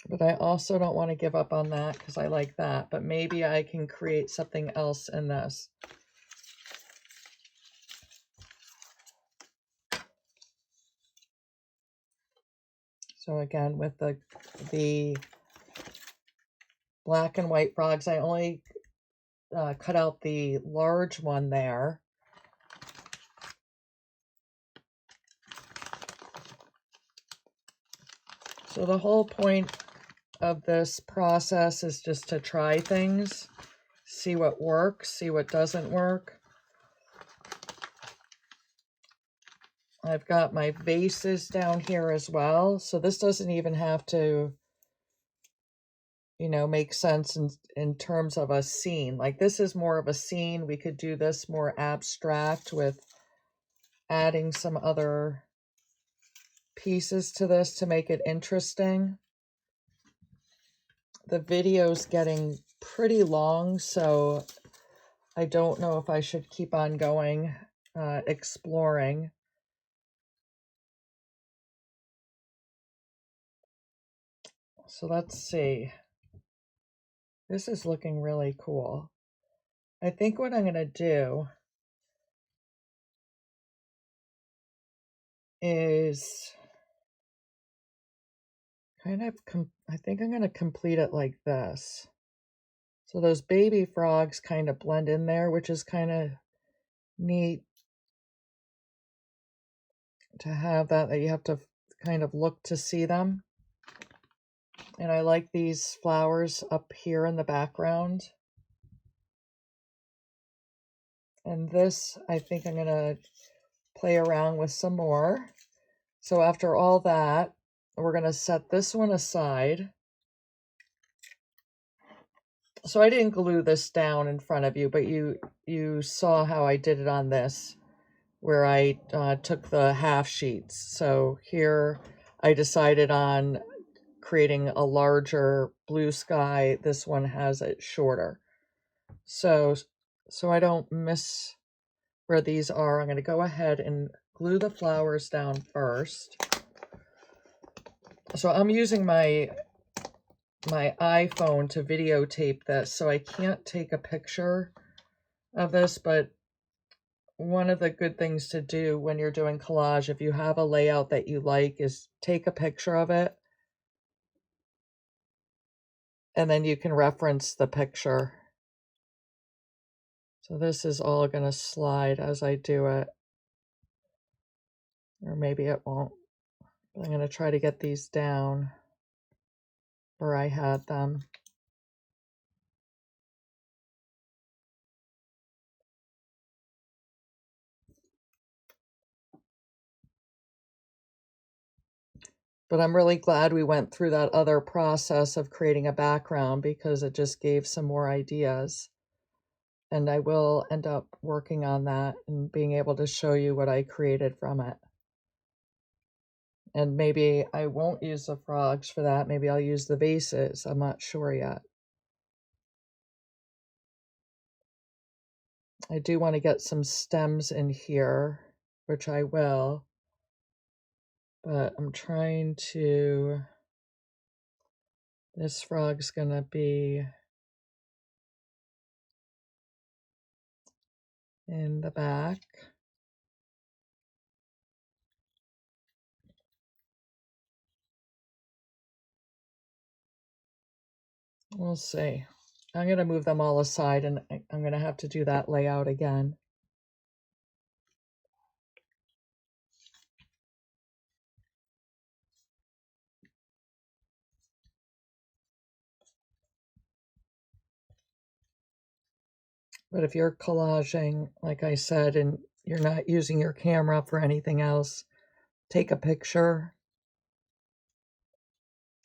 But I also don't want to give up on that because I like that. But maybe I can create something else in this. So again, with the black and white frogs, I only cut out the large one there. So the whole point of this process is just to try things, see what works, see what doesn't work. I've got my vases down here as well. So this doesn't even have to, you know, make sense in terms of a scene. Like this is more of a scene. We could do this more abstract with adding some other pieces to this to make it interesting. The video's getting pretty long, so I don't know if I should keep on going, exploring. So let's see. This is looking really cool. I think what I'm going to do is kind of, I think I'm going to complete it like this. So those baby frogs kind of blend in there, which is kind of neat to have that you have to kind of look to see them. And I like these flowers up here in the background. And this, I think I'm going to play around with some more. So after all that, we're going to set this one aside. So I didn't glue this down in front of you, but you saw how I did it on this, where I took the half sheets. So here I decided on creating a larger blue sky. This one has it shorter. So I don't miss where these are. I'm going to go ahead and glue the flowers down first. So I'm using my iPhone to videotape this, so I can't take a picture of this, but one of the good things to do when you're doing collage, if you have a layout that you like, is take a picture of it, and then you can reference the picture. So this is all going to slide as I do it, or maybe it won't. I'm going to try to get these down where I had them. But I'm really glad we went through that other process of creating a background, because it just gave some more ideas. And I will end up working on that and being able to show you what I created from it. And maybe I won't use the frogs for that. Maybe I'll use the vases. I'm not sure yet. I do want to get some stems in here, which I will. But I'm trying to... This frog's going to be in the back. We'll see. I'm going to move them all aside, and I'm going to have to do that layout again. But if you're collaging, like I said, and you're not using your camera for anything else, take a picture,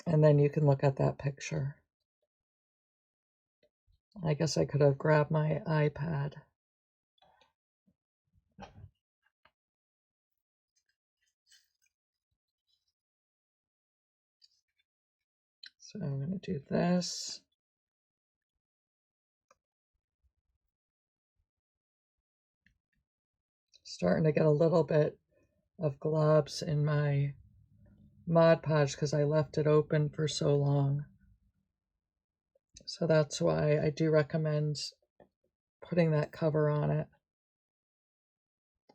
and then you can look at that picture. I guess I could have grabbed my iPad. So I'm going to do this. Starting to get a little bit of globs in my Mod Podge because I left it open for so long. So that's why I do recommend putting that cover on it.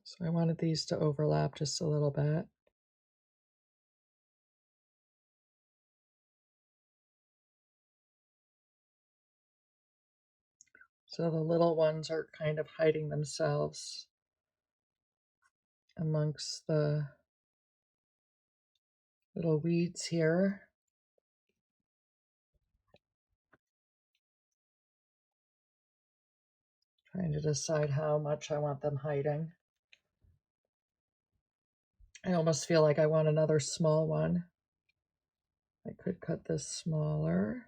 So I wanted these to overlap just a little bit. So the little ones are kind of hiding themselves amongst the little weeds here. Trying to decide how much I want them hiding. I almost feel like I want another small one. I could cut this smaller.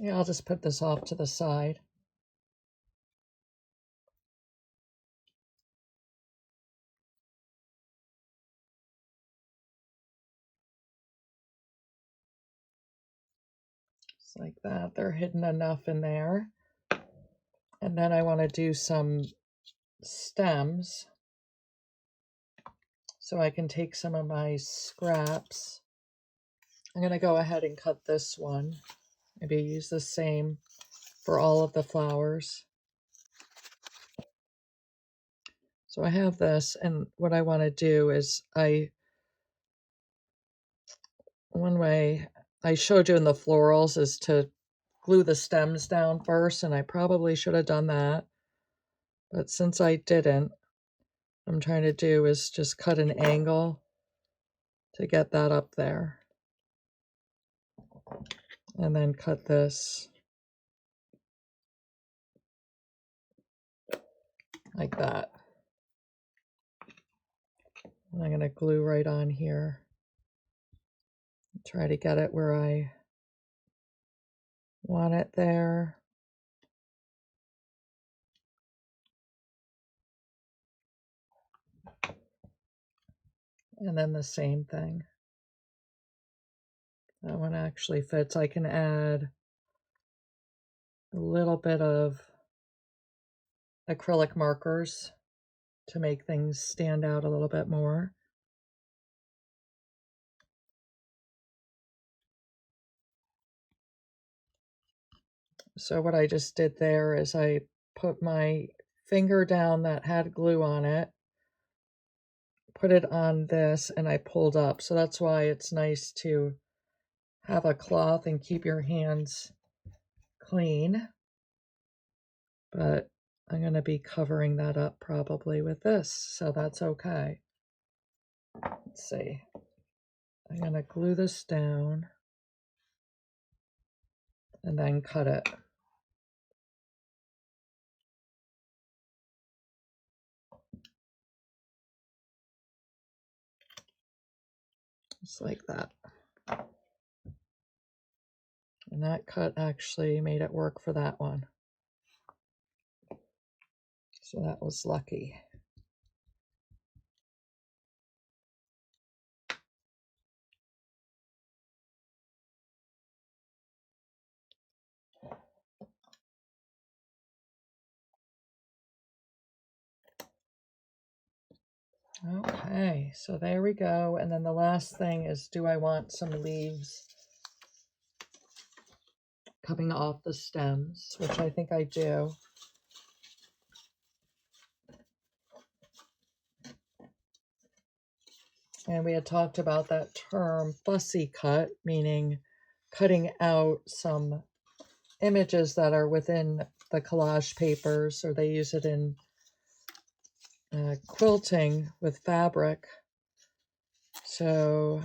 Yeah, I'll just put this off to the side. Just like that. They're hidden enough in there. And then I want to do some stems so I can take some of my scraps. I'm going to go ahead and cut this one. Maybe use the same for all of the flowers. So I have this, and what I want to do is one way I showed you in the florals is to glue the stems down first, and I probably should have done that. But since I didn't, what I'm trying to do is just cut an angle to get that up there. And then cut this like that. And I'm going to glue right on here. Try to get it where I want it there. And then the same thing. That one actually fits. I can add a little bit of acrylic markers to make things stand out a little bit more. So what I just did there is I put my finger down that had glue on it, put it on this, and I pulled up. So that's why it's nice to have a cloth and keep your hands clean. But I'm going to be covering that up probably with this, so that's okay. Let's see. I'm going to glue this down and then cut it. Just like that. And that cut actually made it work for that one. So that was lucky. Okay, so there we go. And then the last thing is, do I want some leaves coming off the stems, which I think I do. And we had talked about that term fussy cut, meaning cutting out some images that are within the collage papers, or they use it in quilting with fabric. So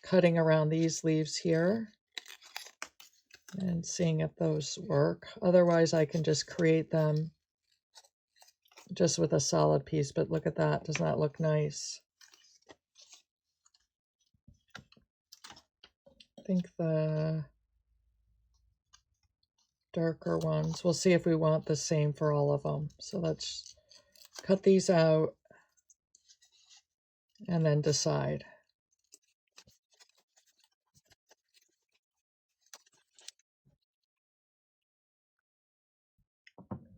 cutting around these leaves here and seeing if those work. Otherwise, I can just create them just with a solid piece. But look at that. Does that look nice? I think the darker ones, we'll see if we want the same for all of them. So let's cut these out and then decide.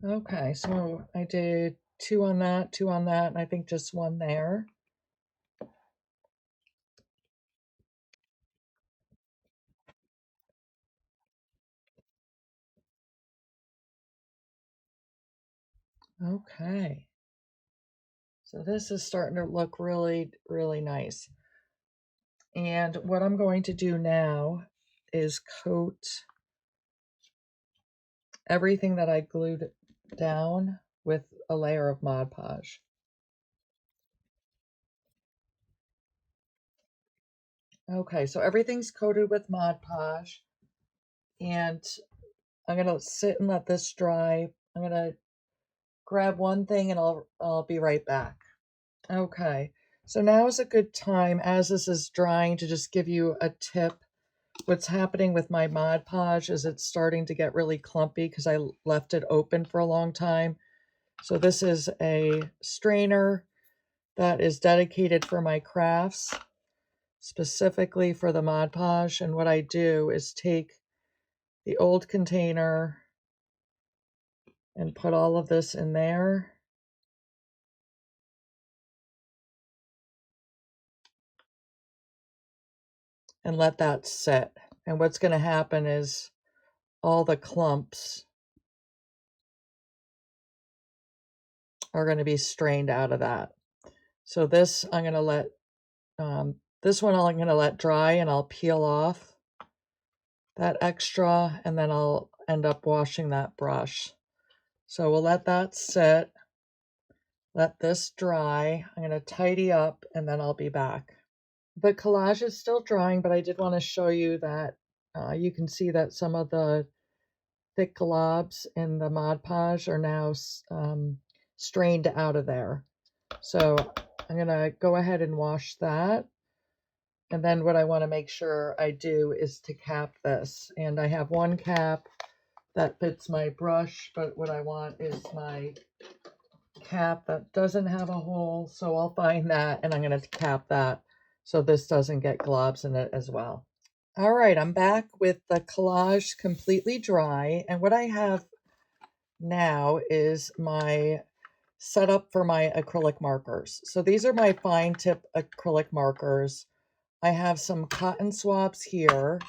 Okay, so I did 2 on that, 2 on that, and I think just 1 there. Okay. So this is starting to look really, really nice. And what I'm going to do now is coat everything that I glued down with a layer of Mod Podge. Okay, so everything's coated with Mod Podge, and I'm gonna sit and let this dry. I'm gonna grab one thing and I'll be right back. Okay, so now is a good time, as this is drying, to just give you a tip. What's happening with my Mod Podge is it's starting to get really clumpy because I left it open for a long time. So this is a strainer that is dedicated for my crafts, specifically for the Mod Podge. And what I do is take the old container and put all of this in there. and let that sit. And what's going to happen is all the clumps are going to be strained out of that. So this I'm going to let, this one I'm going to let dry, and I'll peel off that extra, and then I'll end up washing that brush. So we'll let that sit, let this dry. I'm going to tidy up, and then I'll be back. The collage is still drying, but I did want to show you that you can see that some of the thick globs in the Mod Podge are now strained out of there. So I'm going to go ahead and wash that. And then what I want to make sure I do is to cap this. And I have one cap that fits my brush, but what I want is my cap that doesn't have a hole. So I'll find that, and I'm going to cap that so this doesn't get globs in it as well. All right, I'm back with the collage completely dry. And what I have now is my setup for my acrylic markers. So these are my fine tip acrylic markers. I have some cotton swabs here.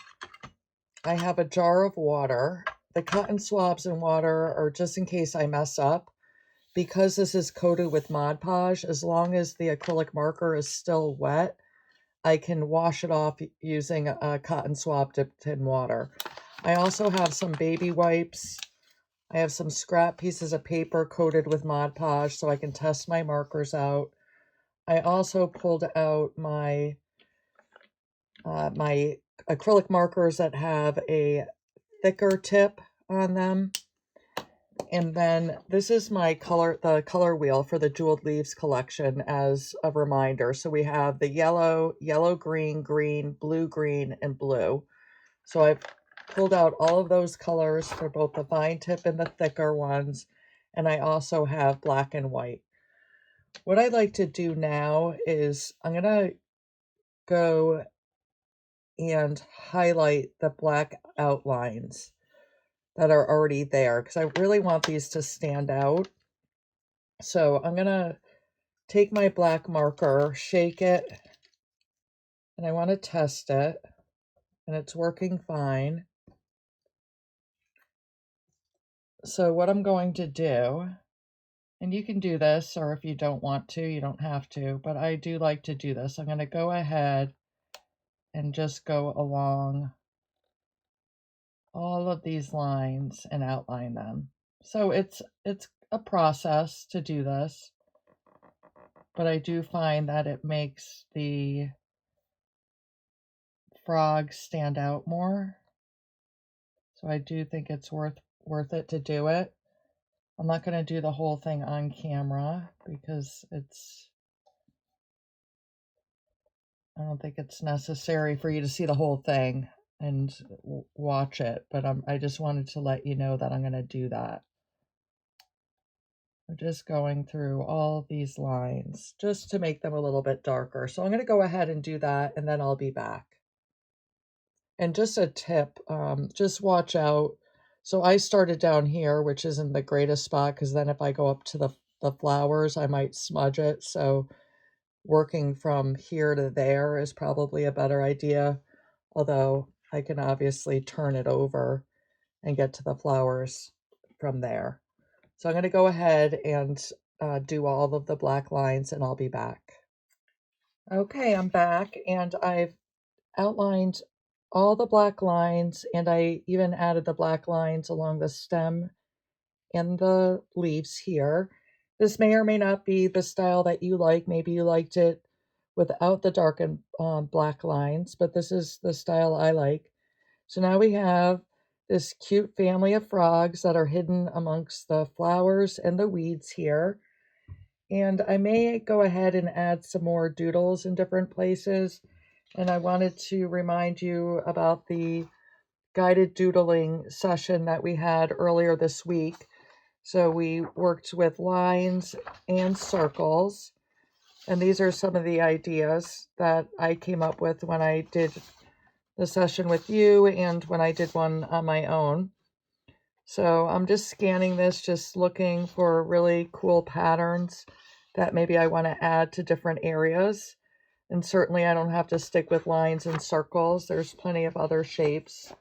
I have a jar of water. The cotton swabs and water are just in case I mess up. Because this is coated with Mod Podge, as long as the acrylic marker is still wet, I can wash it off using a cotton swab dipped in water. I also have some baby wipes. I have some scrap pieces of paper coated with Mod Podge so I can test my markers out. I also pulled out my my acrylic markers that have a thicker tip on them. And then this is my the color wheel for the Jeweled Leaves collection as a reminder. So we have the yellow, green, green, and blue. So I've pulled out all of those colors for both the fine tip and the thicker ones. And I also have black and white. What I'd like to do now is I'm going to go and highlight the black outlines that are already there, because I really want these to stand out. So I'm going to take my black marker, shake it, and I want to test it, and it's working fine. So what I'm going to do, and you can do this, or if you don't want to, you don't have to, but I do like to do this. I'm going to go ahead and just go along all of these lines and outline them. So it's a process to do this, but I do find that it makes the frog stand out more. So I do think it's worth it to do it. I'm not going to do the whole thing on camera because I don't think it's necessary for you to see the whole thing and watch it, but I just wanted to let you know that I'm going to do that. I'm just going through all these lines just to make them a little bit darker. So I'm going to go ahead and do that, and then I'll be back. And just a tip, just watch out. So I started down here, which isn't the greatest spot, because then if I go up to the flowers, I might smudge it. So working from here to there is probably a better idea, although I can obviously turn it over and get to the flowers from there. So I'm going to go ahead and do all of the black lines, and I'll be back. Okay, I'm back, and I've outlined all the black lines, and I even added the black lines along the stem and the leaves here. This may or may not be the style that you like. Maybe you liked it without the darkened black lines, but this is the style I like. So now we have this cute family of frogs that are hidden amongst the flowers and the weeds here. And I may go ahead and add some more doodles in different places. And I wanted to remind you about the guided doodling session that we had earlier this week. So we worked with lines and circles. And these are some of the ideas that I came up with when I did the session with you and when I did one on my own. So I'm just scanning this, just looking for really cool patterns that maybe I want to add to different areas. And certainly I don't have to stick with lines and circles. There's plenty of other shapes,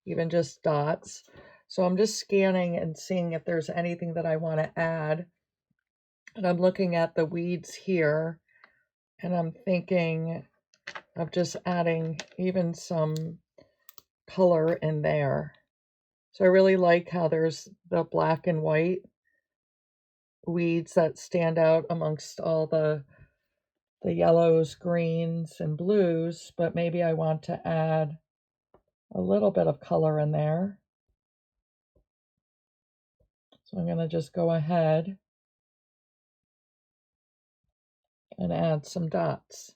even just dots. So I'm just scanning and seeing if there's anything that I want to add. And I'm looking at the weeds here, and I'm thinking of just adding even some color in there. So I really like how there's the black and white weeds that stand out amongst all the yellows, greens, and blues, but maybe I want to add a little bit of color in there. So I'm going to just go ahead and add some dots.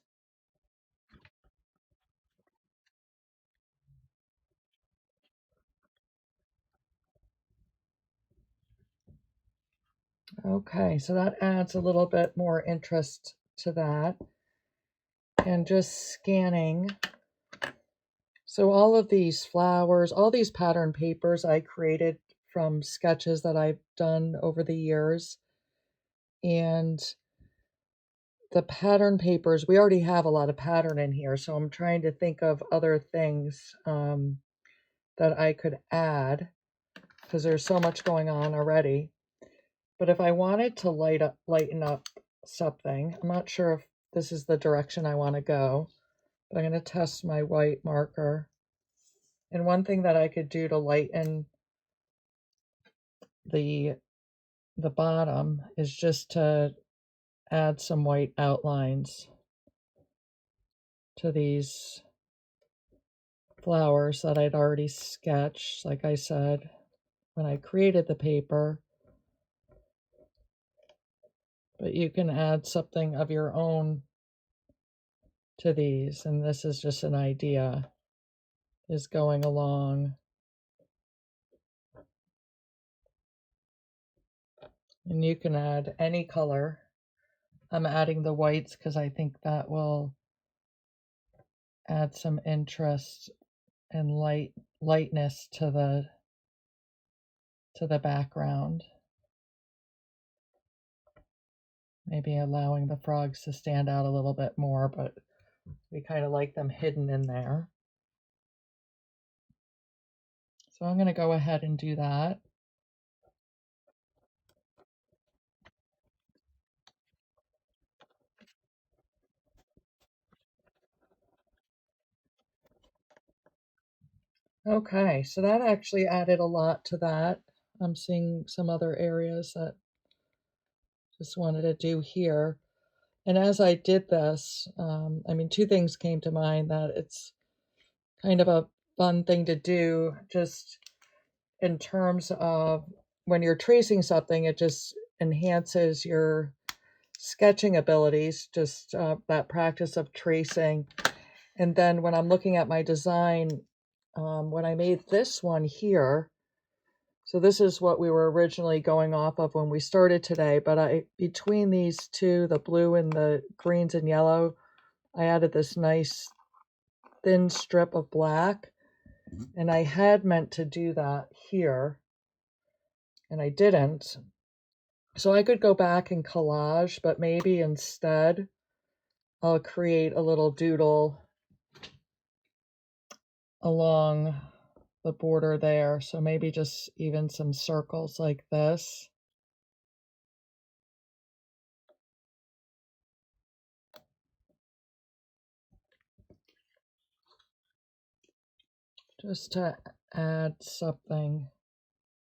Okay, so that adds a little bit more interest to that. And just scanning. So all of these flowers, all these pattern papers I created from sketches that I've done over the years. And the pattern papers, we already have a lot of pattern in here, so I'm trying to think of other things that I could add because there's so much going on already. But if I wanted to lighten up something, I'm not sure if this is the direction I want to go, but I'm going to test my white marker. And one thing that I could do to lighten the bottom is just to add some white outlines to these flowers that I'd already sketched, like I said, when I created the paper. But you can add something of your own to these, and this is just an idea, is going along. And you can add any color. I'm adding the whites because I think that will add some interest and lightness to the background. Maybe allowing the frogs to stand out a little bit more, but we kind of like them hidden in there. So I'm going to go ahead and do that. Okay, so that actually added a lot to that. I'm seeing some other areas that just wanted to do here. And as I did this, I mean, two things came to mind: that it's kind of a fun thing to do just in terms of when you're tracing something, it just enhances your sketching abilities, just that practice of tracing. And then when I'm looking at my design, when I made this one here, so this is what we were originally going off of when we started today, but between these two, the blue and the greens and yellow, I added this nice thin strip of black, and I had meant to do that here, and I didn't. So I could go back and collage, but maybe instead I'll create a little doodle along the border there. So maybe just even some circles like this. Just to add something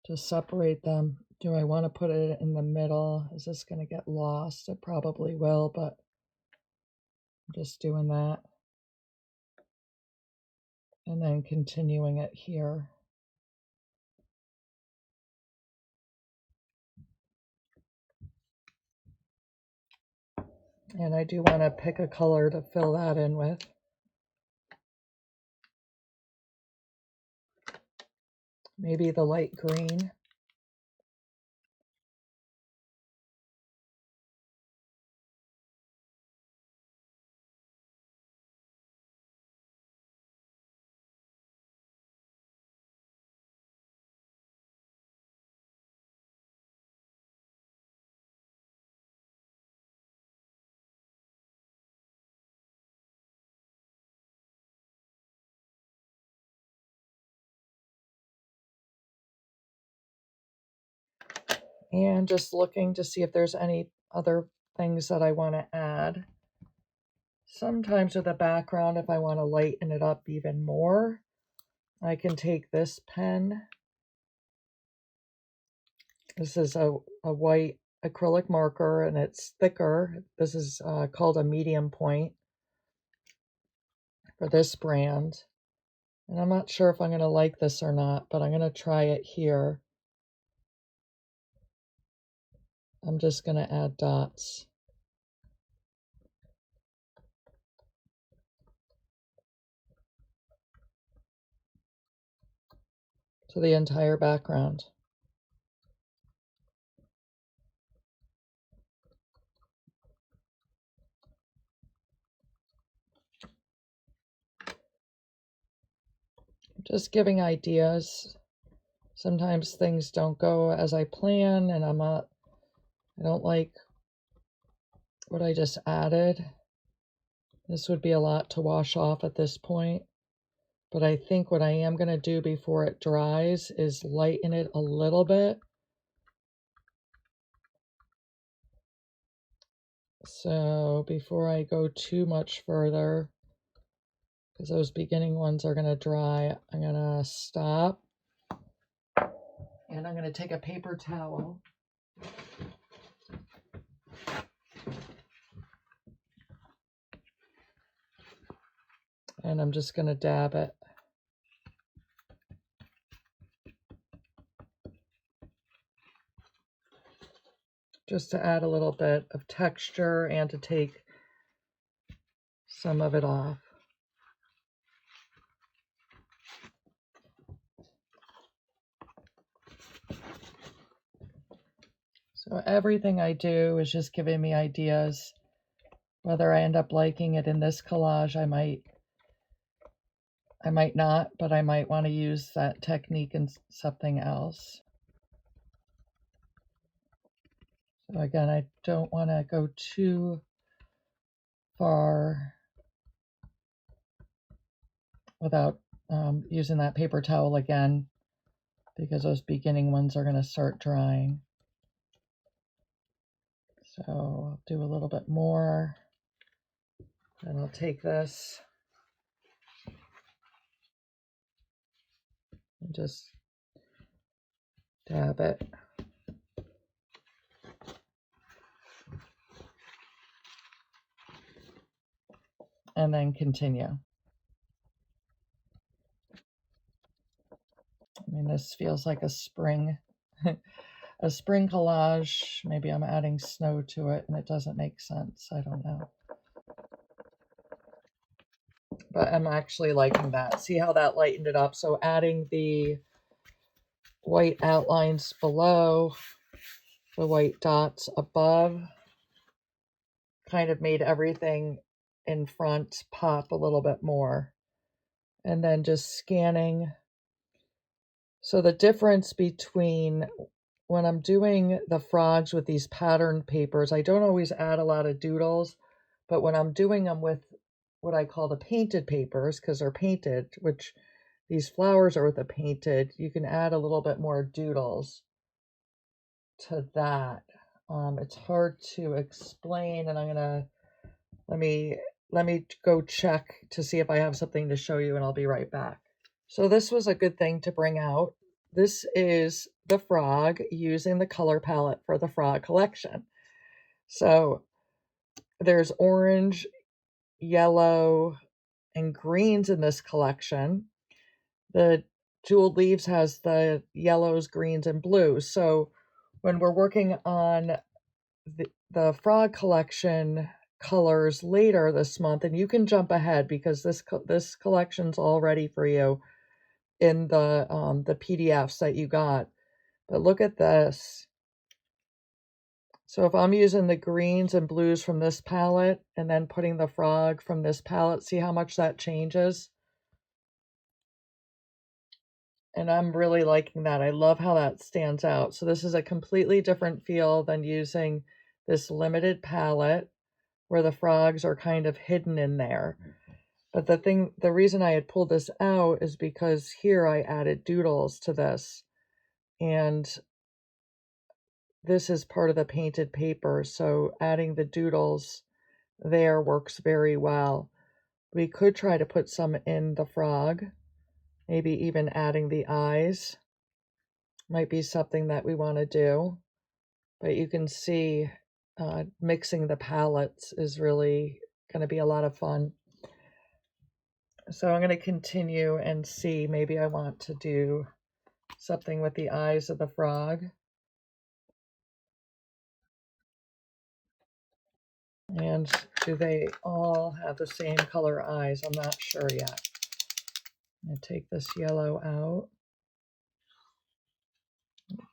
to separate them. Do I want to put it in the middle? Is this going to get lost? It probably will, but I'm just doing that. And then continuing it here. And I do want to pick a color to fill that in with. Maybe the light green. And just looking to see if there's any other things that I want to add. Sometimes with a background, if I want to lighten it up even more, I can take this pen. This is a white acrylic marker and it's thicker. This is called a medium point for this brand. And I'm not sure if I'm going to like this or not, but I'm going to try it here. I'm just going to add dots. To the entire background. Just giving ideas. Sometimes things don't go as I plan and I don't like what I just added. This would be a lot to wash off at this point. But I think what I am going to do before it dries is lighten it a little bit. So before I go too much further, because those beginning ones are going to dry, I'm going to stop. And I'm going to take a paper towel. And I'm just going to dab it. Just to add a little bit of texture and to take some of it off. So everything I do is just giving me ideas. Whether I end up liking it in this collage, I might not, but I might want to use that technique in something else. So again, I don't want to go too far without using that paper towel again, because those beginning ones are going to start drying. So I'll do a little bit more, and I'll take this and just dab it. And then continue. I mean, this feels like a spring, a spring collage. Maybe I'm adding snow to it and it doesn't make sense. I don't know. But I'm actually liking that. See how that lightened it up? So adding the white outlines below, the white dots above, kind of made everything in front pop a little bit more. And then just scanning. So the difference between when I'm doing the frogs with these patterned papers, I don't always add a lot of doodles, but when I'm doing them with what I call the painted papers, because they're painted, which these flowers are with the painted, you can add a little bit more doodles to that. It's hard to explain, and I'm gonna let me go check to see if I have something to show you, and I'll be right back. So this was a good thing to bring out. This is the frog using the color palette for the frog collection. So there's orange, yellow, and greens in this collection. The Jeweled Leaves has the yellows, greens, and blues. So when we're working on the frog collection colors later this month, and you can jump ahead because this collection's all ready for you in the PDFs that you got. But look at this. So if I'm using the greens and blues from this palette and then putting the frog from this palette, see how much that changes? And I'm really liking that. I love how that stands out. So this is a completely different feel than using this limited palette where the frogs are kind of hidden in there. But the reason I had pulled this out is because here I added doodles to this. And this is part of the painted paper, so adding the doodles there works very well. We could try to put some in the frog, maybe even adding the eyes might be something that we want to do. But you can see mixing the palettes is really going to be a lot of fun. So I'm going to continue and see, maybe I want to do something with the eyes of the frog. And do they all have the same color eyes? I'm not sure yet. I'm going to take this yellow out,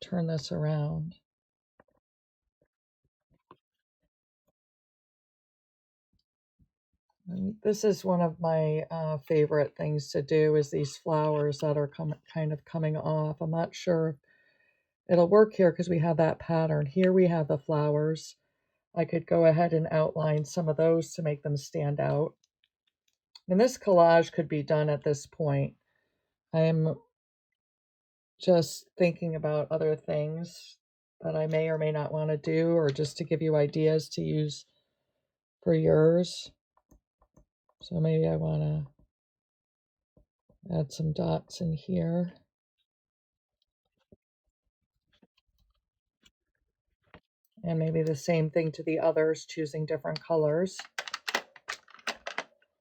turn this around. And this is one of my favorite things to do, is these flowers that are kind of coming off. I'm not sure if it'll work here because we have that pattern. Here we have the flowers. I could go ahead and outline some of those to make them stand out. And this collage could be done at this point. I'm just thinking about other things that I may or may not want to do, or just to give you ideas to use for yours. So maybe I want to add some dots in here. And maybe the same thing to the others, choosing different colors.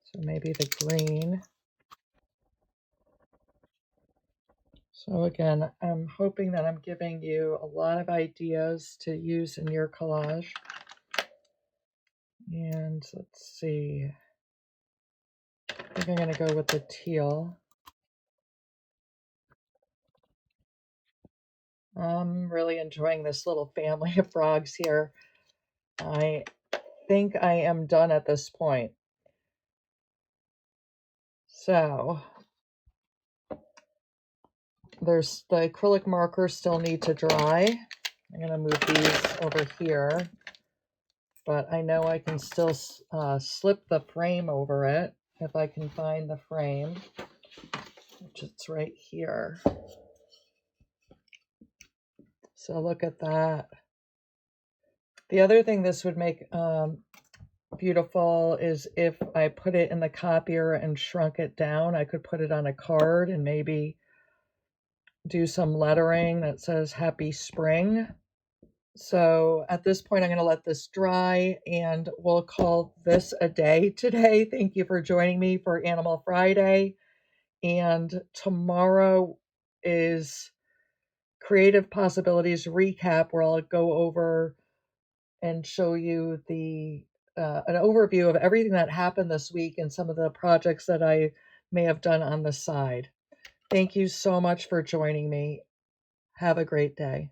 So maybe the green. So again, I'm hoping that I'm giving you a lot of ideas to use in your collage. And let's see, I think I'm going to go with the teal. I'm really enjoying this little family of frogs here. I think I am done at this point. So there's the acrylic markers still need to dry. I'm going to move these over here, but I know I can still slip the frame over it if I can find the frame, which it's right here. So look at that. The other thing this would make beautiful is if I put it in the copier and shrunk it down. I could put it on a card and maybe do some lettering that says Happy Spring. So at this point, I'm going to let this dry and we'll call this a day today. Thank you for joining me for Animal Friday. And tomorrow is Creative Possibilities Recap, where I'll go over and show you the an overview of everything that happened this week and some of the projects that I may have done on the side. Thank you so much for joining me. Have a great day.